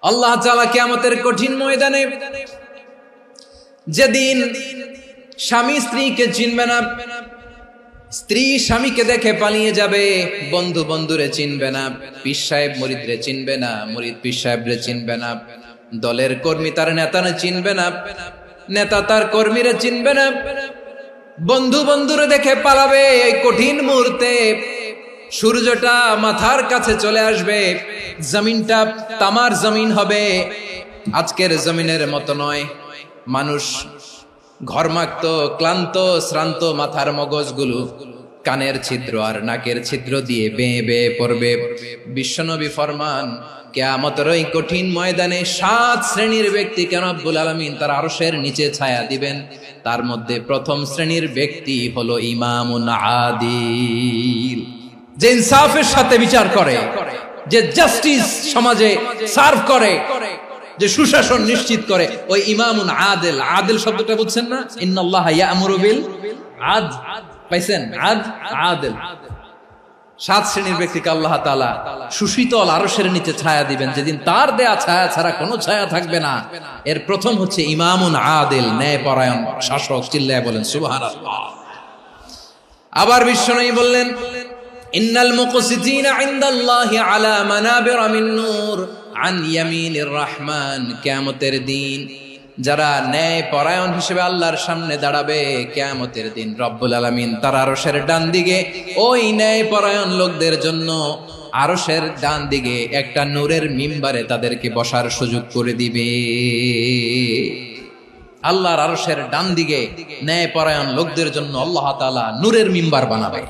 আল্লাহ তাআলা কিয়ামতের কঠিন ময়দানে যেদিন স্বামী স্ত্রীকে চিনবে না, স্ত্রী স্বামীকে দেখে পালিয়ে যাবে, বন্ধু বন্ধুরে চিনবে না, পীর সাহেব মুরিদরে চিনবে না, মুরিদ পীর সাহেবরে চিনবে না, দলের কর্মী তার নেতারে চিনবে না, নেতা তার কর্মীরে চিনবে না, বন্ধু বন্ধুরে দেখে পালাবে। এই কঠিন মুহূর্তে সূর্যটা মাথার কাছে চলে আসবে, জমিনটা তামার জমিন হবে, আজকের জমিনের মতো নয়। মানুষ ঘর্মাক্ত, ক্লান্ত, শ্রান্ত মাথার মগজগুলো কানের ছিদ্র আর নাকের ছিদ্র দিয়ে বেয়ে বেয়ে পড়বে। বিশ্বনবী ফরমান, কিয়ামতের ওই কঠিন ময়দানে 7 শ্রেণীর ব্যক্তিকে রব্বুল আলামিন তার আরশের নিচে ছায়া দিবেন। তার মধ্যে প্রথম শ্রেণীর ব্যক্তি হলো ইমামুন আদিল, যে ইনসাফের সাথে বিচার করে, যে জাস্টিস সমাজে সার্ভ করে, যে সুশাসন নিশ্চিত করে, ওই ইমামুন আদিল। আদিল শব্দটা বুঝছেন না? ইন্নাল্লাহা ইয়া'মুরু বিল আদল, পাইছেন? আদিল। 7 শ্রেণীর ব্যক্তিকে আল্লাহ তাআলা সুশীতল আরশের নিচে ছায়া দিবেন, যেদিন তার দেয়া ছায়া ছাড়া কোনো ছায়া থাকবে না। এর প্রথম হচ্ছে ইমামুন আদিল, ন্যায়পরায়ণ শাসক। চিল্লায় বলেন সুবহানাল্লাহ। আবার বিশ্বনবী বললেন, ইন্নাল মুকসিতিনা ইনদাল্লাহি আলা মানাবিরা মিন নূর আন ইয়ামিনির রহমান। কিয়ামতের দিন যারা ন্যায় পরায়ণ হিসেবে আল্লাহর সামনে দাঁড়াবে, কিয়ামতের দিন রব্বুল আলামিন তার আরশের ডান দিকে ওই ন্যায় পরায়ণ লোকদের জন্য আরশের ডান দিকে একটা নূরের মিম্বারে তাদেরকে বসার সুযোগ করে দিবে। আল্লাহর আরশের ডান দিকে ন্যায় পরায়ণ লোকদের জন্য আল্লাহ তাআলা নূরের মিম্বার বানাবে।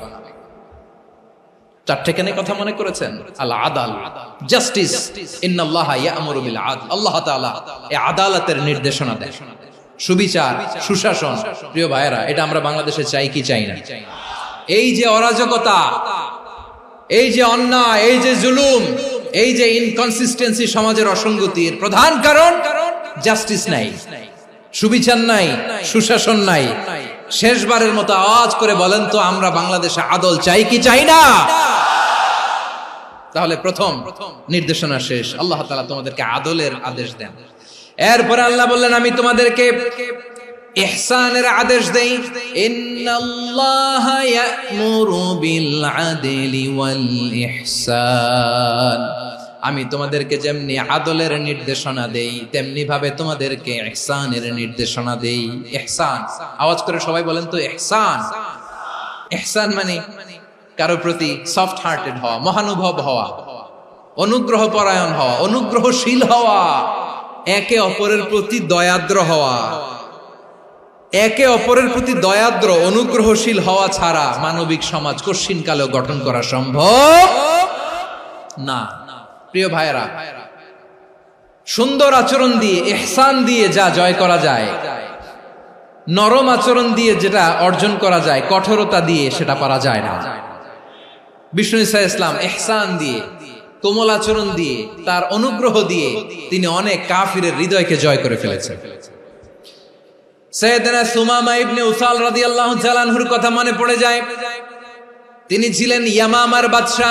4টে কেন কথা মনে করেছেন? আল আদাল, জাস্টিস। ইন্নাল্লাহা ইয়া'মুরু বিল আদল। আল্লাহ তাআলা এই আদালতের নির্দেশনা দেন, সুবিচার, সুশাসন। প্রিয় ভাইয়েরা, এটা আমরা বাংলাদেশে চাই কি চাই না? এই যে অরাজকতা, এই যে অন্যায়, এই যে জুলুম, এই যে ইনকনসিস্টেন্সি সমাজের অসঙ্গতির প্রধান কারণ জাস্টিস নাই, সুবিচার নাই, সুশাসন নাই। শেষবারের মতো আওয়াজ করে বলেন তো, আমরা বাংলাদেশে আদল চাই কি চাই না? তাহলে প্রথম নির্দেশনা শেষ। আল্লাহ তাআলা তোমাদেরকে আদলের আদেশ দেন। এরপরে আল্লাহ বললেন, আমি তোমাদেরকে ইহসানের আদেশ দেই। ইন্নাল্লাহা ইয়া'মুরু বিল আদলি ওয়াল ইহসান। আমি তোমাদেরকে যেমনি আদলের নির্দেশনা দেই, তেমনি ভাবে তোমাদেরকে ইহসানের নির্দেশনা দেই। ইহসান, আওয়াজ করে সবাই বলেন তো ইহসান। ইহসান মানে কারো প্রতি সফট হার্টেড হওয়া, মহানুভব হওয়া, অনুগ্রহ পরায়ণ হওয়া, অনুগ্রহশীল হওয়া, একে অপরের প্রতি দয়াদ্র হওয়া। একে অপরের প্রতি দয়াদ্র, অনুগ্রহশীল হওয়া ছাড়া মানবিক সমাজ কশিনকালেও গঠন করা সম্ভব না। প্রিয় ভাইয়েরা, সুন্দর আচরণ দিয়ে, ইহসান দিয়ে যা জয় করা যায়, নরম আচরণ দিয়ে যেটা অর্জন করা যায়, কঠোরতা দিয়ে সেটা পারা যায় না। বিষ্ণু ঈসা ইসলাম ইহসান দিয়ে, কোমল আচরণ দিয়ে, তার অনুগ্রহ দিয়ে তিনি অনেক কাফিরের হৃদয়কে জয় করে ফেলেছেন। সাইয়েদনা সুমামা ইবনে উসাল রাদিয়াল্লাহু তাআলা আনহুর কথা মনে পড়ে যায়। তিনি ছিলেন ইয়ামামার বাদশা।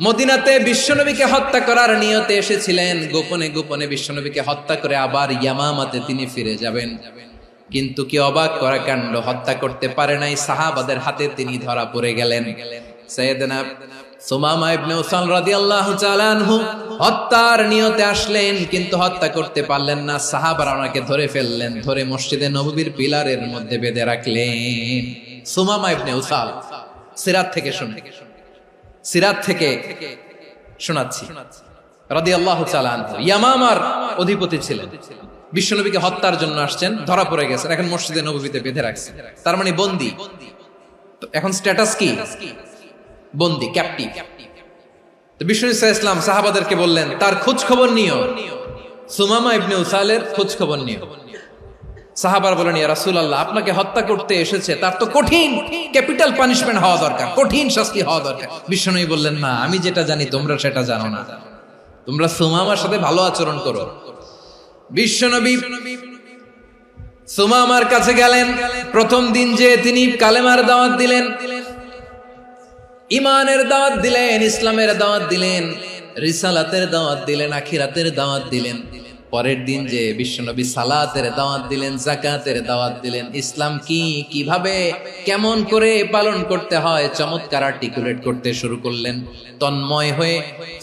মদিনাতে বিশ্বনবীকে হত্যা করার নিয়তে এসেছিলেন। গোপনে গোপনে বিশ্বনবীকে হত্যা করে আবার ইয়ামামাতে তিনি ফিরে যাবেন। কিন্তু কি অবাক করা কাণ্ড, হত্যা করতে পারে নাই, সাহাবাদের হাতে তিনি ধরা পড়ে গেলেন। সাইয়েদনা সুমামা ইবনে উসাল রাদিয়াল্লাহু তাআলা আনহু হত্যার নিয়তে আসলেন, কিন্তু হত্যা করতে পারলেন না। সাহাবারা ওনাকে ধরে ফেললেন, ধরে মসজিদে নববীর পিলারের মধ্যে বেঁধে রাখলেন। সুমামা ইবনে উসাল, সিরাত থেকে শুনে, সিরাত থেকে শোনাচ্ছি, রাদিয়াল্লাহু তাআলা আনহু ইয়ামামার অধিপতি ছিলেন। বিশ্বনবীকে হত্যার জন্য আসছেন, ধরা পড়ে গেছেন, এখন মসজিদে নববীতে বেঁধে রাখছেন। তার মানে বন্দী। এখন স্ট্যাটাস কি? বন্দী, ক্যাপটিভ। তো বিষ্ণু ঈসা ইসলাম সাহাবাদেরকে বললেন, তার খোঁজ খবর নিও, সুমামা ইবনে উসালের খোঁজ খবর নিও। সাহাবার বলেন, ইয়া রাসূলুল্লাহ, আপনাকে হত্যা করতে এসেছে, তার তো কঠিন ক্যাপিটাল পানিশমেন্ট হওয়া দরকার, কঠিন শাস্তি হওয়া দরকার। বিশ্বনবী বললেন, না, আমি যেটা জানি তোমরা সেটা জানো না, তোমরা সুমামার সাথে ভালো আচরণ করো। বিশ্বনবী সুমামার কাছে গেলেন। প্রথম দিন যে তিনি কালেমার দাওয়াত দিলেন, ইমানের দাওয়াত দিলেন, ইসলামের দাওয়াত দিলেন, রিসালাতের দাওয়াত দিলেন, আখিরাতের দাওয়াত দিলেন। পরের দিন যে বিশ্বনবী সালাতের দাওয়াত দিলেন, যাকাতের দাওয়াত দিলেন, ইসলাম কি, কিভাবে, কেমন করে পালন করতে হয় চমৎকার আর্টিকুলেট করতে শুরু করলেন। তন্ময় হয়ে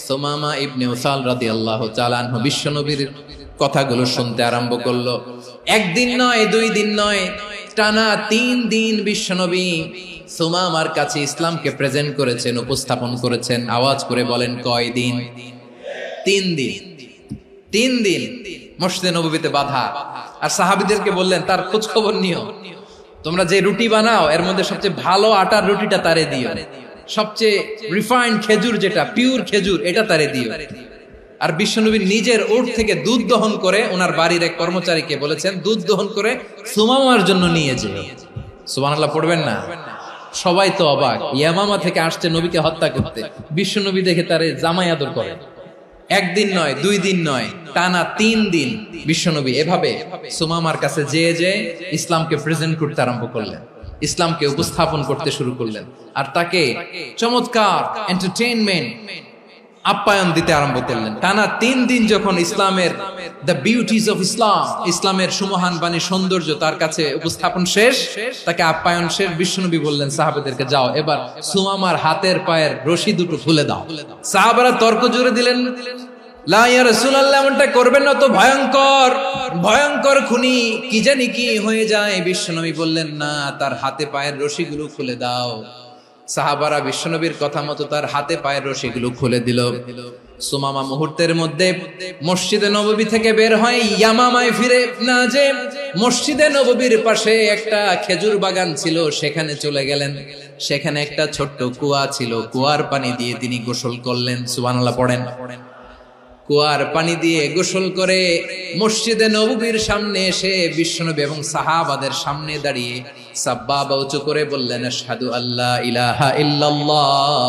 সুমামা ইবনে উসাল রাদিয়াল্লাহু তাআলা আনহু বিশ্বনবীর কথাগুলো শুনতে আরম্ভ করলো। একদিন নয়, 2 দিন নয়, টানা 3 দিন বিশ্বনবী সুমামার কাছে ইসলামকে প্রেজেন্ট করেছেন, উপস্থাপন করেছেন। আওয়াজ করে বলেন, কয় দিন? 3 দিন। 3 দিন মসজিদে নববীতে বাধা। আর সাহাবীদেরকে বললেন, তার খোঁজ খবর নিও, তোমরা যে রুটি বানাও এর মধ্যে সবচেয়ে ভালো আটার রুটিটা তারে দিও, সবচেয়ে রিফাইন্ড খেজুর, যেটা পিওর খেজুর, এটা তারে দিও। আর বিশ্বনবী নিজের উট থেকে দুধ দহন করে ওনার বাড়ির এক কর্মচারীকে বলেছেন, দুধ দহন করে সুমামার জন্য নিয়ে যেও। সুবহানাল্লাহ পড়বেন না? সবাই তো অবাক, ইয়ামামা থেকে আসছে নবীকে হত্যা করতে, বিশ্বনবী দেখে তারে জামাই আদর করে। একদিন নয়, 2 দিন নয়, টানা 3 দিন বিশ্বনবী এভাবে সুমামার কাছে যেয়ে ইসলামকে প্রেজেন্ট করতে আরম্ভ করলেন, ইসলামকে উপস্থাপন করতে শুরু করলেন। আর তাকে চমৎকার এন্টারটেইনমেন্ট, আপ্যায়ন দিতে আরম্ভ করলেন। টানা 3 দিন যখন ইসলামের দ্য বিউটিজ অফ ইসলাম, ইসলামের সুমহান বাণী, সৌন্দর্য তার কাছে উপস্থাপন শেষ, তাকে আপ্যায়ন শেষ, বিশ্বনবী বললেন সাহাবাদেরকে, যাও এবার সুমামার হাতের পায়ের রশি দুটো খুলে দাও। সাহাবারা তর্ক জুড়ে দিলেন, লা ইয়া রাসূলুল্লাহ, এমনটা করবেন না, তো ভয়ঙ্কর ভয়ঙ্কর খুনি, কি জানি কি হয়ে যায়। বিশ্বনবী বললেন, না, তার হাতে পায়ের রশিগুলো খুলে দাও। সাহাবারা বিশ্বনবীর কথা মতো তার হাতে পায়ের রশিগুলো খুলে দিল। সুমামা মুহূর্তের মধ্যে মসজিদে নববী থেকে বের হয়, ইয়ামামায় ফিরে না যে মসজিদে নববীর পাশে একটা খেজুর বাগান ছিল, সেখানে চলে গেলেন। সেখানে একটা ছোট্ট কুয়া ছিল, কুয়ার পানি দিয়ে তিনি গোসল করলেন। সুবহানাল্লাহ পড়েন। কুয়ার পানি দিয়ে গোসল করে মসজিদে নববীর সামনে এসে বিশ্বনবী এবং সাহাবাদের সামনে দাঁড়িয়ে সাব্বাবা উঁচু করে বললেন, আশহাদু আল্লা ইলাহা ইল্লাল্লাহ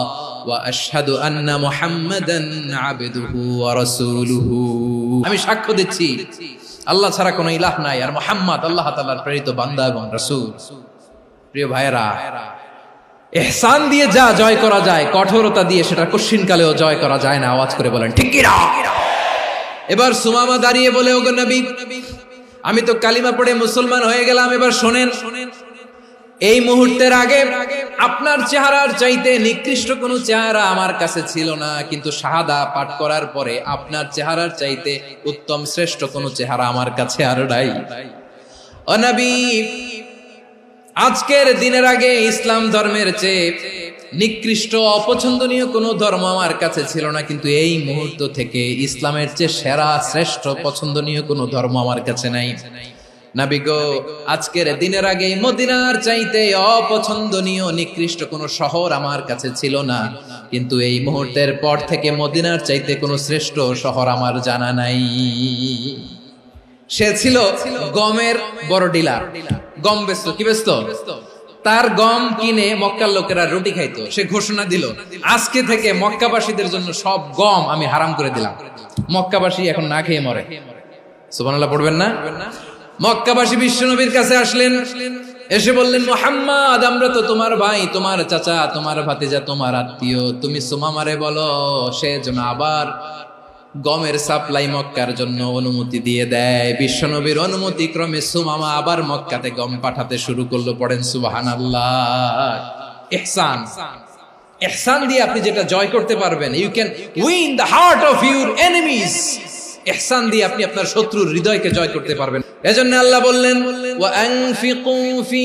ওয়া আশহাদু আন্না মুহাম্মাদান আবদুহু ওয়া রাসূলুহু। আমি সাক্ষ্য দিচ্ছি আল্লাহ ছাড়া কোনো ইলাহ নাই, আর মুহাম্মদ আল্লাহ তাআলার প্রেরিত বান্দা এবং রাসূল। প্রিয় ভাইয়েরা, ইহসান দিয়ে যা জয় করা যায়, কঠোরতা দিয়ে সেটা কঠিনকালেও জয় করা যায় না। আওয়াজ করে বলেন, ঠিক কি না? এবার সুমামা দাঁড়িয়ে বলে, ওগো নবী, আমি তো কালিমা পড়ে মুসলমান হয়ে গেলাম, এবার শোনেন, এই মুহূর্তের আগে আপনার চেহারার চাইতে নিকৃষ্ট কোনো চেহারা আমার কাছে ছিল না, কিন্তু শাহাদা পাঠ করার পরে আপনার চেহারার চাইতে উত্তম শ্রেষ্ঠ কোনো চেহারা আমার কাছে আর নাই। ও নবী, আজকের দিনের আগে ইসলাম ধর্মের চেয়ে নিকৃষ্ট অপছন্দনীয় কোনো ধর্ম আমার কাছে ছিল না, কিন্তু এই মুহূর্ত থেকে ইসলামের চেয়ে সেরা শ্রেষ্ঠ পছন্দনীয় কোনো ধর্ম আমার কাছে নাই। নবী গো, আজকের দিনের আগে মদিনার চাইতে অপছন্দনীয় নিকৃষ্ট কোনো শহর আমার কাছে ছিল না, কিন্তু এই মুহূর্তের পর থেকে মদিনার চাইতে কোনো শ্রেষ্ঠ শহর আমার জানা নাই। সে ছিল গমের বড় ডিলার, গম বেচত। কি বেচত? তার গম কিনে মক্কার লোকেরা রুটি খাইতো। সে ঘোষণা দিল, আজকে থেকে মক্কাবাসীদের জন্য সব গম আমি হারাম করে দিলাম, মক্কাবাসী এখন না খেয়ে মরে। সুবহানাল্লাহ পড়বেন না? মক্কাবাসী বিশ্বনবীর কাছে আসলেন, এসে বললেন, মুহাম্মদ, আমরা তো তোমার ভাই, তোমার চাচা, তোমার ভাতিজা, তোমার আত্মীয়, তুমি সুমামারে বলো সে যেন আবার গমের সাপ্লাই মক্কার জন্য অনুমতি দিয়ে দেয়। বিশ্বনবীর অনুমতি ক্রমে সুমামা আবার মক্কাতে গম পাঠাতে শুরু করলো। পড়েন সুবহানাল্লাহ। ইহসান, ইহসান দিয়ে আপনি যেটা জয় করতে পারবেন, you can win the heart of your enemies. ইহসান দিয়ে আপনি আপনার শত্রুর হৃদয়কে জয় করতে পারবেন। এজন্য আল্লাহ বললেন, ওয়া আনফিকু ফি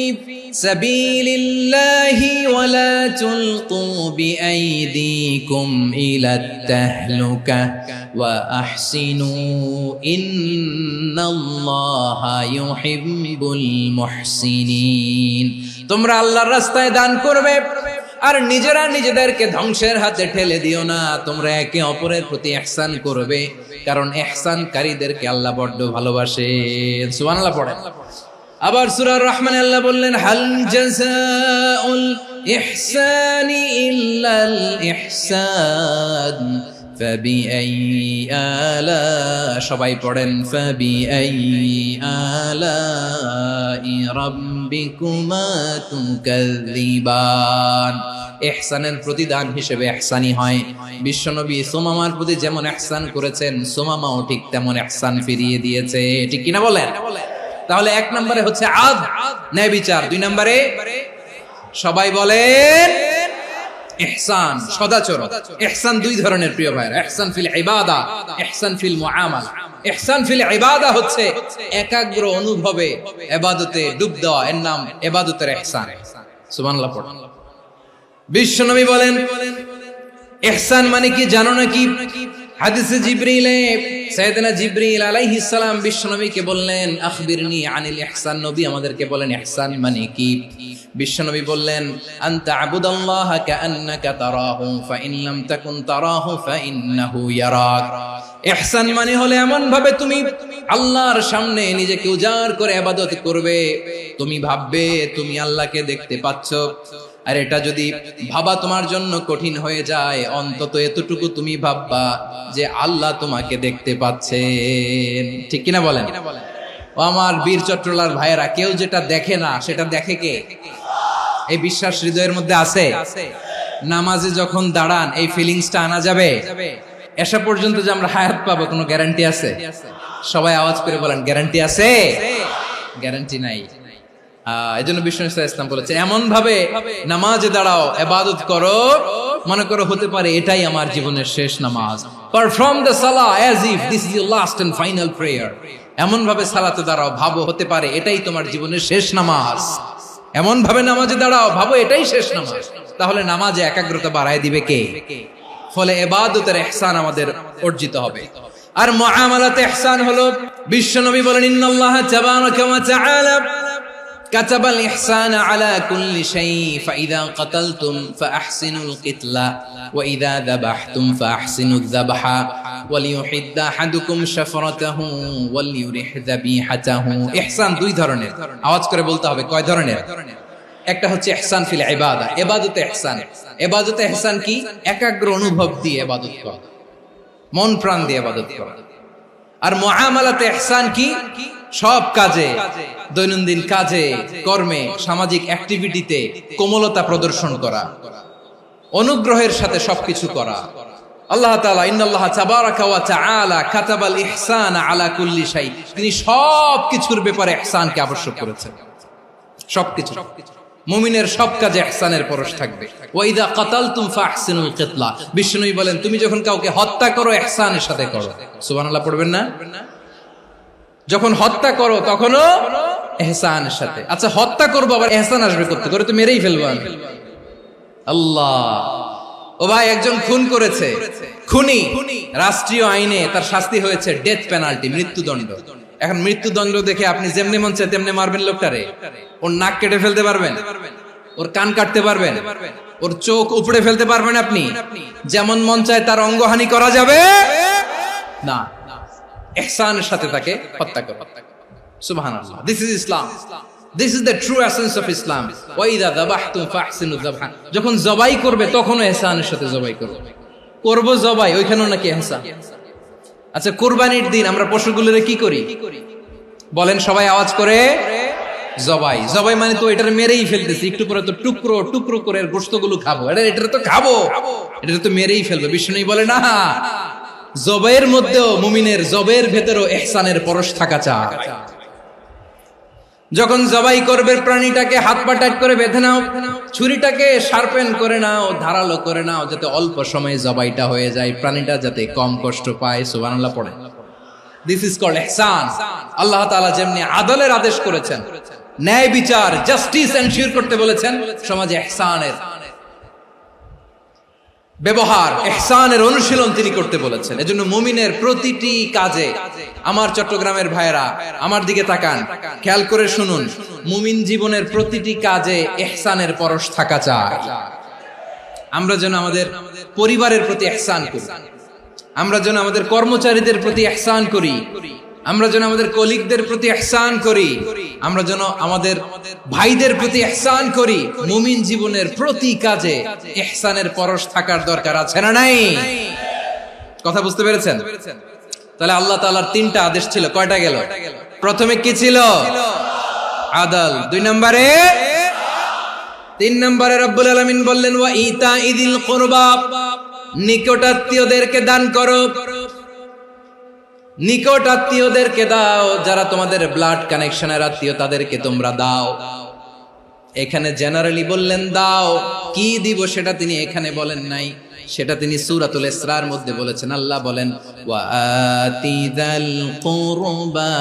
সাবিলিল্লাহি ওয়া লা তুলকু বিআইদিকুম ইলাত তাহলুকা ওয়া আহসিনু ইন্নাল্লাহা ইউহিব্বুল মুহসিনিন। তোমরা আল্লাহর রাস্তায় দান করবে আর নিজেরা নিজেদেরকে ধ্বংসের হাতে ঠেলে দিও না। তোমরা একে অপরের প্রতি ইহসান করবে, কারণ ইহসানকারীদেরকে আল্লাহ বড় ভালোবাসেন। সুবহানাল্লাহ পড়েন। আবার সূরা রহমানে আল্লাহ বললেন, হাল জাযাউল ইহসানি ইল্লাল ইহসান ফাবিআইয়ি আলা, সবাই পড়েন ফাবিআইয়ি আলাই রাব্বিকুমা তুকাযযিবান। ইহসানের প্রতিদান হিসেবে ইহসানি হয়। বিশ্বনবী সুমামার প্রতি যেমন ইহসান করেছেন, সুমামাও ঠিক তেমন ইহসান ফিরিয়ে দিয়েছে। ঠিক কিনা বলেন? তাহলে এক নম্বরে হচ্ছে আদ, ন্যায় বিচার। দুই নম্বরে সবাই বলেন ইহসান, সদাচরণ। ইহসান দুই ধরনের প্রিয় ভাইরা, ইহসান ফিল ইবাদা, ইহসান ফিল মুআমালা। ইহসান ফিল ইবাদা হচ্ছে একাগ্র অনুভবে ইবাদতে ডুব দেওয়া, এর নাম ইবাদতের ইহসান। সুবহানাল্লাহ পড়ুন। বিশ্বনবী বলেন ইহসান মানে কি জানো নাকি? হাদিসে জিবরিলে সাইয়েদনা জিবরিল আলাইহিস সালাম বিশ্বনবীকে বললেন আখবিরনি আনিল ইহসান। নবী আমাদেরকে বলেন ইহসান মানে কি? বিশ্বনবী বললেন আনতা আবুদাল্লাহা কাআন্নাকা তারাহু ফাইন লাম তাকুন তারাহু ফাইন্নাহু ইয়ারাক। ইহসান মানে হলো এমন ভাবে তুমি আল্লাহর সামনে নিজেকে উজাড় করে ইবাদত করবে, তুমি ভাববে তুমি আল্লাহকে দেখতে পাচ্ছ। আর এটা যদি ভাবা তোমার জন্য কঠিন হয়ে যায়, অন্তত এতটুকু তুমি ভাববা যে আল্লাহ তোমাকে দেখতে পাচ্ছেন। ঠিক কিনা বলেন? ও আমার বীর চট্টলার ভাইয়েরা, কেউ যেটা দেখে না সেটা দেখে কে? এই বিশ্বাস হৃদয়ের মধ্যে আছে? নামাজে যখন দাঁড়ান এই ফিলিংসটা আনা যাবে? এসা পর্যন্ত যে আমরা হায়াত পাবো কোনো গ্যারান্টি আছে? সবাই আওয়াজ করে বলেন গ্যারান্টি আছে? গ্যারান্টি নাই। এজন্য বিষ্ণু ইসলাম বলেছে এমন ভাবে নামাজে দাঁড়াও, ইবাদত করো, মনে করো হতে পারে এটাই আমার জীবনের শেষ নামাজ। Perform the salah as if this is your last and final prayer. এমন ভাবে সালাতে দাঁড়াও, ভাবো হতে পারে এটাই তোমার জীবনের শেষ নামাজ। এমন ভাবে নামাজে দাঁড়াও, ভাবো এটাই শেষ নামাজ। তাহলে নামাজে একাগ্রতা বাড়ায় দিবে কে? ফলে ইবাদতের ইহসান আমাদের অর্জিত হবে। আর মুআমালাতে ইহসান হলো, বিশ্বনবী বলেন ইন্নাল্লাহা তাবারাকা ওয়া তাআলা কাতাবাল ইহসানা আলা কুল্লি শাই ফাইযা কাতালতুম ফাআহসিনুল কিতলা ওয়া ইযা যাবাহতুম ফাআহসিনুয যাবহা ওয়ালিয়ুহিদ্দা আহাদুকুম শাফরাতাহু ওয়ালিয়ুরিহ যাবিহাতাহু। ইহসান দুই ধরনের, আওয়াজ করে বলতে হবে কয় ধরনের? একটা হচ্ছে ইহসান ফিল ইবাদা, ইবাদতে ইহসান। ইবাদতে ইহসান কি? একাগ্র অনুভব দিয়ে ইবাদত করা, মন প্রাণ দিয়ে ইবাদত করা। আর মুআমালাতে ইহসান কি? সব কাজে, দৈনন্দিন কাজে, কর্মে, সামাজিক অ্যাক্টিভিটিতে কোমলতা প্রদর্শন করা, অনুগ্রহের সাথে সবকিছু করা। আল্লাহ তাআলা ইন্নাল্লাহা তাবারাকা ওয়া তাআলা কাতাবাল ইহসানা আলা কুল্লি শাই, তিনি সবকিছুর ব্যাপারে ইহসানকে আবশ্যক করেছেন। সবকিছু, মুমিনের সব কাজে ইহসানের পরশ থাকবে। ওয়া ইযা কাতালতুম ফাহসিনুল কিতলা, বিষ্ণুই বলেন তুমি যখন কাউকে হত্যা করো ইহসানের সাথে করো। সুবহানাল্লাহ পড়বেন না? যখন হত্যা করো তখনও ইহসানের সাথে। আচ্ছা হত্যা করবো আবার ইহসান আসবে করতে করে তো মেরেই ফেলবো আমি। আল্লাহ, ও ভাই একজন খুন করেছে, খুনি, রাষ্ট্রীয় আইনে তার শাস্তি হয়েছে ডেথ পেনাল্টি, মৃত্যুদণ্ড। এখন মৃত্যুদণ্ড দেখে আপনি যেমনি মন চায় তেমনি মারবেন লোকটারে? ওর নাক কেটে ফেলতে পারবেন? ওর কান কাটতে পারবেন? ওর চোখ উপড়ে ফেলতে পারবেন আপনি? যেমন মন চায় তার অঙ্গহানি করা যাবে না। ইহসানের সাথে তাকে হত্যা করো। সুবহানাল্লাহ, this is Islam, this is the true essence of Islam. ওয়া ইযা যাবাহতুম ফাহসিনুয যাবহা, যখন জবাই করবে তখনও ইহসানের সাথে জবাই করবে। করব জবাই, ওইখানেও নাকি ইহসান। আচ্ছা কুরবানির দিন আমরা পশুগুলোরে কি করি বলেন সবাই আওয়াজ করে? জবাই। জবাই মানে তো এটারে মেরেই ফেলতেছি, একটু পরে তো টুকরো টুকরো করে গোশতগুলো খাবো, এটা তো খাবো, এটা তো মেরেই ফেলবে। বিষ্ণু বলে না, জবাইয়ের মধ্যেও মুমিনের জবাইয়ের ভেতরেও ইহসানের পরশ থাকা চাই। যখন জবাই করবে প্রাণীটাকে হাত পা টাইট করে বেঁধে নাও, ছুরিটাকে শার্পেন করে নাও, ধারালো করে নাও, যাতে অল্প সময়ে জবাইটা হয়ে যায়, প্রাণীটা যাতে কম কষ্ট পায়। সুবহানাল্লাহ পড়ে। দিস ইজ কল্ড ইহসান। আল্লাহ তাআলা যেমনি আদলের আদেশ করেছেন, ন্যায় বিচার, জাস্টিস এনশিওর করতে বলেছেন, সমাজে ইহসানের ব্যবহার, ইহসানের অনুশীলন তিনি করতে বলেছেন। এজন্য মুমিনের প্রতিটি কাজে, আমার চট্টগ্রামের ভাইয়েরা আমার দিকে তাকান, খেয়াল করে শুনুন, মুমিন জীবনের প্রতিটি কাজে ইহসানের পরশ থাকা চাই। আমরা যেন আমাদের পরিবারের প্রতি ইহসান করি, আমরা যেন আমাদের কর্মচারীদের প্রতি ইহসান করি, আমরা যেন আমাদের কলিগদের প্রতি ইহসান করি, আমরা যেন আমাদের ভাইদের প্রতি ইহসান করি। মুমিন জীবনের প্রতি কাজে ইহসানের পরশ থাকার দরকার আছে না নাই? কথা বুঝতে পেরেছেন? তাহলে আল্লাহ তাআলার তিনটা আদেশ ছিল, কয়টা গেল? প্রথমে কি ছিল? আদল। 2 নম্বরে, 3 নম্বরে রব্বুল আলামিন বললেন ওয়া ইতাইদিল কুরবা, নিকটাত্মীয়দেরকে দান করো। নিকট আত্মীয়দেরকে দাও, যারা তোমাদের ব্লাড কানেকশনের আত্মীয় তাদেরকে তোমরা দাও। এখানে জেনারেলি বললেন দাও, কি দিব সেটা তিনি এখানে বলেন নাই, সেটা তিনি সূরাতুল ইসরার মধ্যে বলেছেন। আল্লাহ বলেন ওয়া আতিযাল কুরবা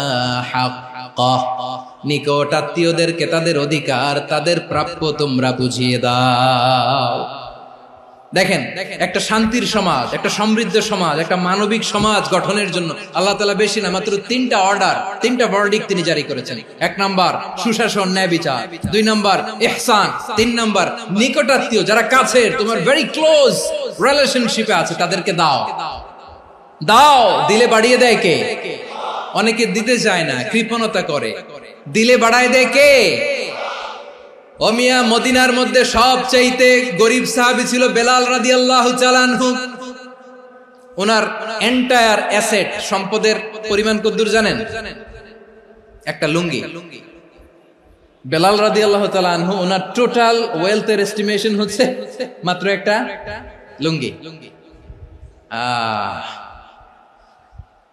হাক্কাহ, নিকট আত্মীয়দেরকে তাদের অধিকার, তাদের প্রাপ্য তোমরা বুঝিয়ে দাও। দেখেন, একটা শান্তির সমাজ, একটা সমৃদ্ধ সমাজ, একটা মানবিক সমাজ গঠনের জন্য আল্লাহ তাআলা বেশি না, মাত্র 3টা অর্ডার, 3টা ভার্ডিক্ট তিনি জারি করেছেন। 1 নাম্বার সুশাসন, ন্যায় বিচার। 2 নাম্বার ইহসান। 3 নাম্বার নিকটাত্মীয়, যারা কাছের, তোমার ভেরি ক্লোজ রিলেশনশিপে আছে, তাদেরকে দাও। দাও, দিলে বাড়িয়ে দেয় কে? অনেকে দিতে চায় না, কৃপণতা করে। দিলে বাড়ায় দেয় কে? ও মিয়া, মদিনার মধ্যে সবচাইতে গরিব সাহাবী ছিল বেলাল রাদিয়াল্লাহু তাআলা আনহু। ওনার এন্টায়ার অ্যাসেট, সম্পদের পরিমাণ কতদূর জানেন? একটা লুঙ্গি। বেলাল রাদিয়াল্লাহু তাআলা আনহু, ওনার টোটাল ওয়েলথের এস্টিমেশন হচ্ছে মাত্র একটা লুঙ্গি।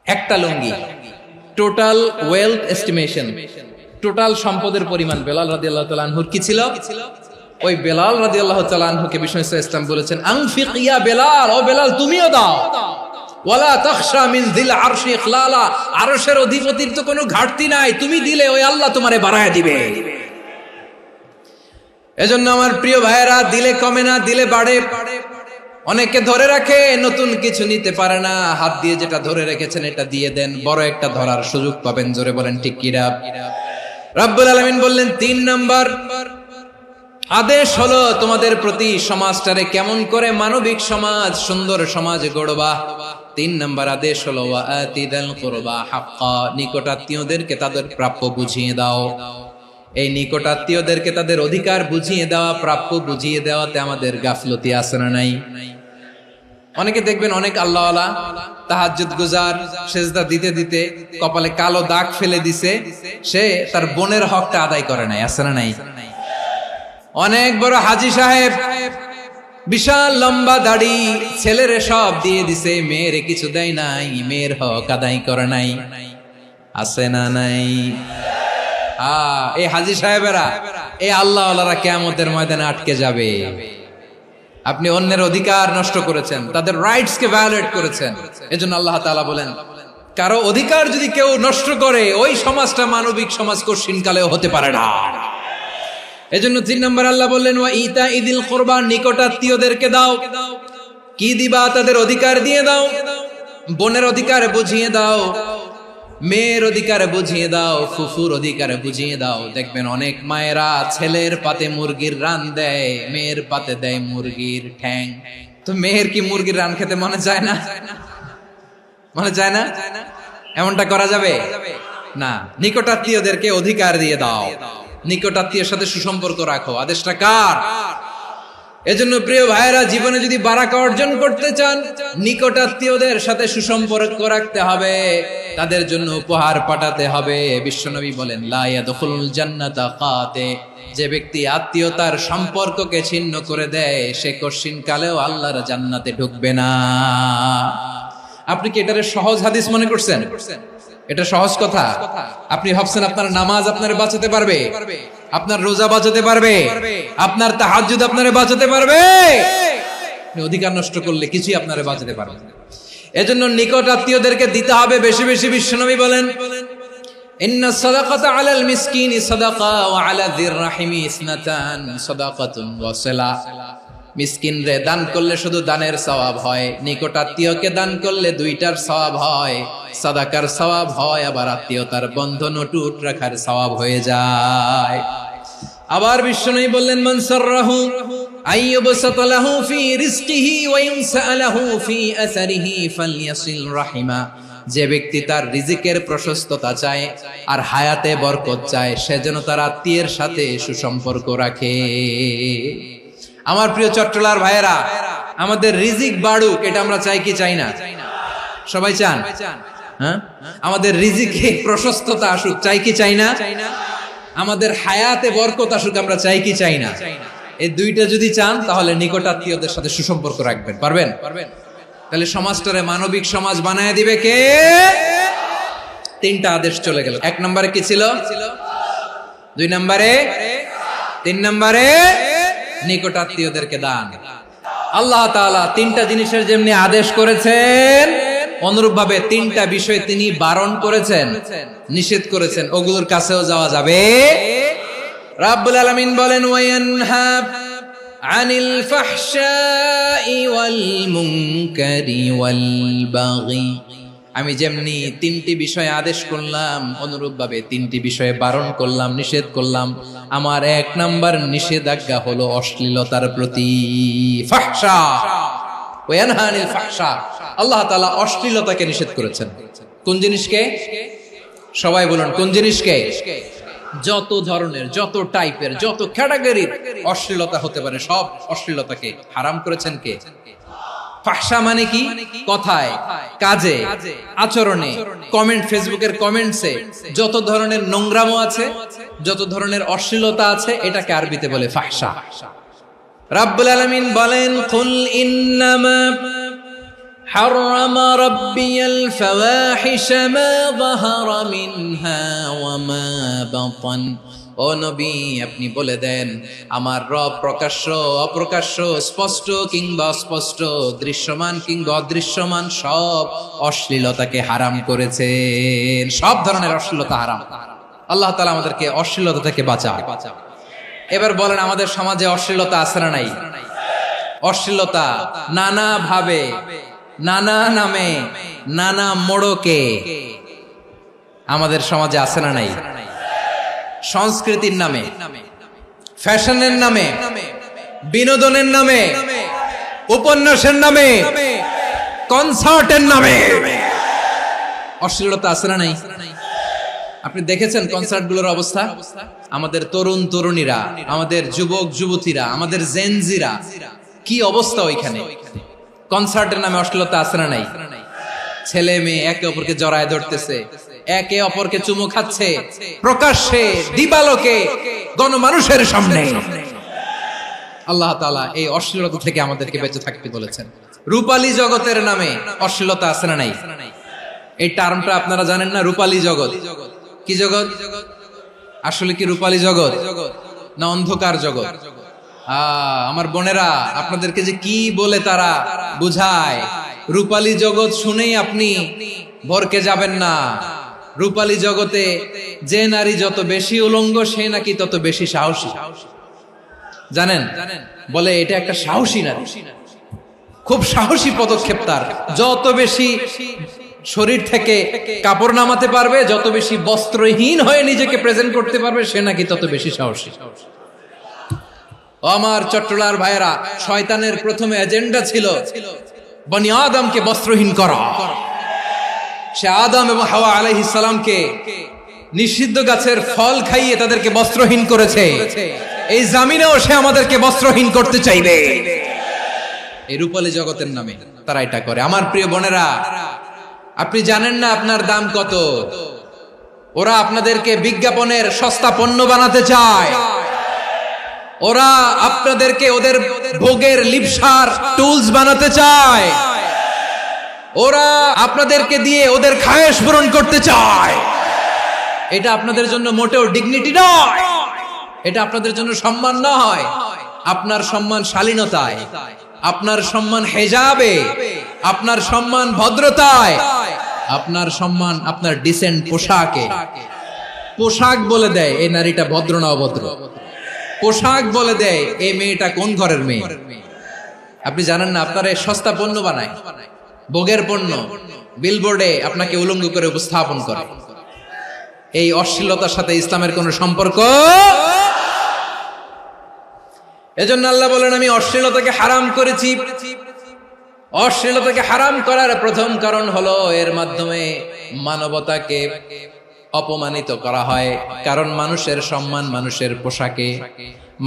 একটা লুঙ্গি, টোটাল ওয়েলথ এস্টিমেশন, টোটাল সম্পদের পরিমাণ বেলাল রাদিয়াল্লাহু তাআলা আনহুর কি ছিল? ওই বেলাল রাদিয়াল্লাহু তাআলা আনহুকে বিষ্ণু ইসলাম বলেছেন আনফিক ইয়া বেলাল, ও বেলাল তুমিও দাও। ওয়ালা তাখশা মিন যিল আরশি ইখলালা, আরশের অধিপতির তো কোনো ঘাটতি নাই, তুমি দিলে ওই আল্লাহ তোমারে বাড়ায় দিবে। এজন্য আমার প্রিয় ভাইয়েরা, দিলে কমে না, দিলে বাড়ে। অনেকে ধরে রাখে, নতুন কিছু নিতে পারে না, হাত দিয়ে যেটা ধরে রেখেছেন এটা দিয়ে দেন, বড় একটা ধরার সুযোগ পাবেন। জোরে বলেন ঠিক কিনা? রব্বুল আলামিন বললেন 3 নাম্বার আদেশ হলো তোমাদের প্রতি সমাজটারে কেমন করে মানবিক সমাজ, সুন্দর সমাজ গড়বা। 3 নাম্বার আদেশ হলো ওয়া আতিদাল কুরবা হাক্কা, নিকটাত্মীয়দেরকে তাদের প্রাপ্য বুঝিয়ে দাও। এই নিকটাত্মীয়দেরকে তাদের অধিকার বুঝিয়ে দেওয়া, প্রাপ্য বুঝিয়ে দেওয়াতে আমাদের গাফলতি আছে না নাই? অনেকে দেখবেন অনেক আল্লাহওয়ালা, তাহাজ্জুদ গুজার, সেজদা দিতে দিতে কপালে কালো দাগ ফেলে দিছে, সে তার বোনের হকটা আদায় করে নাই, আছে না নাই? অনেক বড় হাজী সাহেব, বিশাল লম্বা দাড়ি, ছেলেরে সব দিয়ে দিছে, মেয়েরে কিছু দেয় নাই, মেয়ের হক আদায় করে নাই, আছে না নাই? এই হাজী সাহেবেরা, এই আল্লাহওয়ালারা কিয়ামতের ময়দানে আটকে যাবে। আপনি অন্যের অধিকার নষ্ট করেছেন, তাদের রাইটস কে ভায়োলেট করেছেন। এজন্য আল্লাহ তাআলা বলেন, কারো অধিকার যদি কেউ নষ্ট করে, ওই সমাজটা মানবিক সমাজ কঠিনকালেও হতে পারে না। এজন্য 3 নম্বর আল্লাহ বললেন ওয়া ইতাইদিল কুরবা, নিকটাত্মীয়দেরকে দাও। কি দিবা? তাদের অধিকার দিয়ে দাও। বোনের অধিকার বুঝিয়ে দাও, মেয়ের অধিকার বুঝিয়ে দাও, ফুফুর অধিকার বুঝিয়ে দাও। দেখবেন অনেক মায়েরা ছেলের পাতে মুরগির রান দেয়, মেয়ের পাতে দেয় মুরগির ঠ্যাং। তো মেয়ের কি মুরগির রান খেতে মনে চায় না? মনে চায় না? এমনটা করা যাবে না। নিকটাত্মীয়দেরকে অধিকার দিয়ে দাও, নিকটাত্মীয়ের সাথে সুসম্পর্ক রাখো। আদেশটা কার? এজন্য প্রিয় ভাইয়েরা, জীবনে যদি বারাকা অর্জন করতে চান, নিকটাত্মীয়দের সাথে সুসম্পর্ক রাখতে হবে, তাদের জন্য উপহার পাঠাতে হবে। বিশ্বনবী বলেন লা ইয়াদখুলুল জান্নাতা কাতে, যে ব্যক্তি আত্মীয়তার সম্পর্ককে ছিন্ন করে দেয়, সে কঠিন কালেও আল্লাহর জান্নাতে ঢুকবে না। আপনি কি এটারে সহজ হাদিস মনে করছেন? এটা সহজ কথা? আপনি ভাবছেন আপনার নামাজ আপনারে বাঁচাতে পারবে? আপনার রোজা বাঁচাতে পারবে? আপনার তাহাজ্জুদ আপনারে বাঁচাতে পারবে? অধিকার নষ্ট করলে কিছুই আপনারে বাঁচাতে পারবে না। এজন্য নিকট আত্মীয়দেরকে দিতে হবে বেশি বেশি। বিশ্বনবী বলেন ইন্না সাদাকাতা আলাল মিসকিনি সাদাকা ওয়া আলা যির রাহিমি ইসনাতান সাদাকাতুন ওয়া সিলা। মিসকিন রে দান করলে শুধু দানের সওয়াব হয়, নিকট আত্মীয়কে দান করলে 2টার সওয়াব হয়, সাদাকার সওয়াব হয়, আবার আত্মীয়তার বন্ধন অটুট রাখার সওয়াব হয়ে যায়। আবার বিশ্বনবী বললেন মান সাররাহু আইয়ুবসাতা লাহু ফি রিজকিহি ওয়া ইনসালাহু ফি আসারিহি ফালইয়াসিল রাহিমা। যে ব্যক্তি তার রিজিকের প্রশস্ততা চায় আর হায়াতে বরকত চায়, সে যেন তার আত্মীয়ের সাথে সুসম্পর্ক রাখে। আমার প্রিয় চট্টলার ভাইয়েরা, আমাদের রিজিক বাড়ুক, এটা আমরা চাই কি চাই না? সবাই চান? হ্যাঁ, আমাদের রিজিকে প্রশস্ততা আসুক, চাই কি চাই না? আমাদের হায়াতে বরকত আসুক, আমরা চাই কি চাই না? এই দুইটা যদি চান তাহলে নিকটাত্মীয়দের সাথে সুসম্পর্ক রাখবেন। পারবেন? তাহলে সমাজটারে মানবিক সমাজ বানায় দিবে কে? তিনটা আদেশ চলে গেল। 1 নম্বরে কি ছিল? 2 নম্বরে, 3 নম্বরে নিকটাত্মীয়দেরকে দান। আল্লাহ তাআলা তিনটা জিনিসের যেমনি আদেশ করেছেন, অনুরূপ ভাবে তিনটা বিষয় তিনি বারণ করেছেন, নিষেধ করেছেন। ওগুলোর কাছেও যাওয়া যাবে। রাব্বুল আলামিন বলেন, ওয়ায়ানহা আনিল ফাহশাই ওয়াল মুনকারি ওয়াল বাগি। আমি যেমনি তিনটি বিষয়ে আদেশ করলাম, অনুরূপ ভাবে তিনটি বিষয়ে বারণ করলাম, নিষেধ করলাম। আমার 1 নাম্বার নিষেধাজ্ঞা হলো অশ্লীলতার প্রতি। ফাহশা, ওয়ায়ানহা আনিল ফাহশা, আল্লাহ তাআলা অশ্লীলতাকে নিষেধ করেছেন। কোন জিনিসকে? সবাই বলুন, কোন জিনিসকে? যত ধরনের, যত টাইপের, যত ক্যাটাগরির অশ্লীলতা হতে পারে সব অশ্লীলতাকে হারাম করেছেন কে? ফাহশা মানে কি? কথায়, কাজে, আচরণে, কমেন্ট, ফেসবুকের কমেন্টসে যত ধরনের নোংরামো আছে, যত ধরনের অশ্লীলতা আছে, এটাকে আরবিতে বলে ফাহশা। রাব্বুল আলামিন বলেন, কুল ইন্নামা حرم ربي الفواحش ما ظهر منها وما بطن। ও নবী, আপনি বলে দেন, আমার রব প্রকাশ্য, অপ্রকাশ্য, স্পষ্ট কিংবা অস্পষ্ট, দৃশ্যমান কিংবা অদৃশ্যমান সব অশ্লীলতাকে হারাম করেছেন। সব ধরনের অশ্লীলতা হারাম। আল্লাহ তাআলা আমাদেরকে অশ্লীলতা থেকে বাঁচান। এবার বলেন, আমাদের সমাজে অশ্লীলতা আছে না নাই? অশ্লীলতা নানা ভাবে, নানা নামে, নানা মোড়কে আমাদের সমাজে আছে না নাই? সংস্কৃতির নামে, ফ্যাশনের নামে, বিনোদনের নামে, উপন্যাসের নামে, কনসার্টের নামে অশ্লীলতা আছে না নাই? আপনি দেখেছেন কনসার্টগুলোর অবস্থা? আমাদের তরুণ তরুণীরা, আমাদের যুবক যুবতীরা, আমাদের জেনজিরা, কি অবস্থা ওইখানে? কনসার্টের নামে অশ্লীলতা আছে না নাই? ছেলে মেয়ে একে অপরকে জড়ায় ধরতেছে, একে অপরকে চুমু খাচ্ছে, প্রকাশ্যে, দিবালোকে, গণমানুষের সামনে। আল্লাহ তাআলা এই অশ্লীলতা থেকে আমাদেরকে বেঁচে থাকতে বলেছেন। রূপালী জগতের নামে অশ্লীলতা আছে না নাই? এই টার্মটা আপনারা জানেন না? রূপালী জগৎ কি জগৎ? আসলে কি রূপালী জগৎ না অন্ধকার জগৎ? আমার বোনেরা, আপনাদেরকে যে কি বলে তারা বুঝায়, রূপালী জগৎ শুনেই আপনি ভরকে যাবেন না। রূপালী জগতে যে নারী যত বেশি উলঙ্গ, সে নাকি তত বেশি সাহসী। জানেন? বলে এটা একটা সাহসী নারী, খুব সাহসী পদক্ষেপ তার। যত বেশি শরীর থেকে কাপড় নামাতে পারবে, যত বেশি বস্ত্রহীন হয়ে নিজেকে প্রেজেন্ট করতে পারবে, সে নাকি তত বেশি সাহসী। আমার চট্টলার ভাইয়েরা, শয়তানের প্রথমে এজেন্ডা ছিল বনি আদমকে বস্ত্রহীন করা। সে আদম এবং হাওয়া আলাইহিস সালামকে নিষিদ্ধ গাছের ফল খাইয়ে তাদেরকে বস্ত্রহীন করেছে। এই জামিনেও সে আমাদেরকে বস্ত্রহীন করতে চাইবে। এই রূপালী জগতের নামে তারা এটা করে। আমার প্রিয় বোনেরা, আপনি জানেন না আপনার দাম কত? ওরা আপনাদেরকে বিজ্ঞাপনের সস্তা পণ্য বানাতে চায়। ওরা আপনাদেরকে ওদের ভোগের লিপসার টুলস বানাতে চায়। ওরা আপনাদেরকে দিয়ে ওদের খায়েশ পূরণ করতে চায়। এটা আপনাদের জন্য মোটেও ডিগনিটি নয়, এটা আপনাদের জন্য সম্মান নয়। আপনার সম্মান শালীনতায়, আপনার সম্মান হেজাবে, আপনার সম্মান ভদ্রতায়, আপনার সম্মান আপনার ডিসেন্ট পোশাকে। পোশাক বলে দেয় এই নারীটা ভদ্র না অভদ্র। পোশাক বলে দেয় এই মেয়েটা কোন ঘরের মেয়ে। আপনি জানেন না, আপনারা সস্তা পণ্য বানায়, ভোগের পণ্য, বিলবোর্ডে আপনাকে উলঙ্গ করে উপস্থাপন করে। এই অশ্লীলতার সাথে ইসলামের কোন সম্পর্ক। এজন্য আল্লাহ বলেন, আমি অশ্লীলতাকে হারাম করেছি। অশ্লীলতাকে হারাম করার প্রথম কারণ হলো এর মাধ্যমে মানবতাকে অপমানিত করা হয়। কারণ মানুষের সম্মান মানুষের পোশাকে।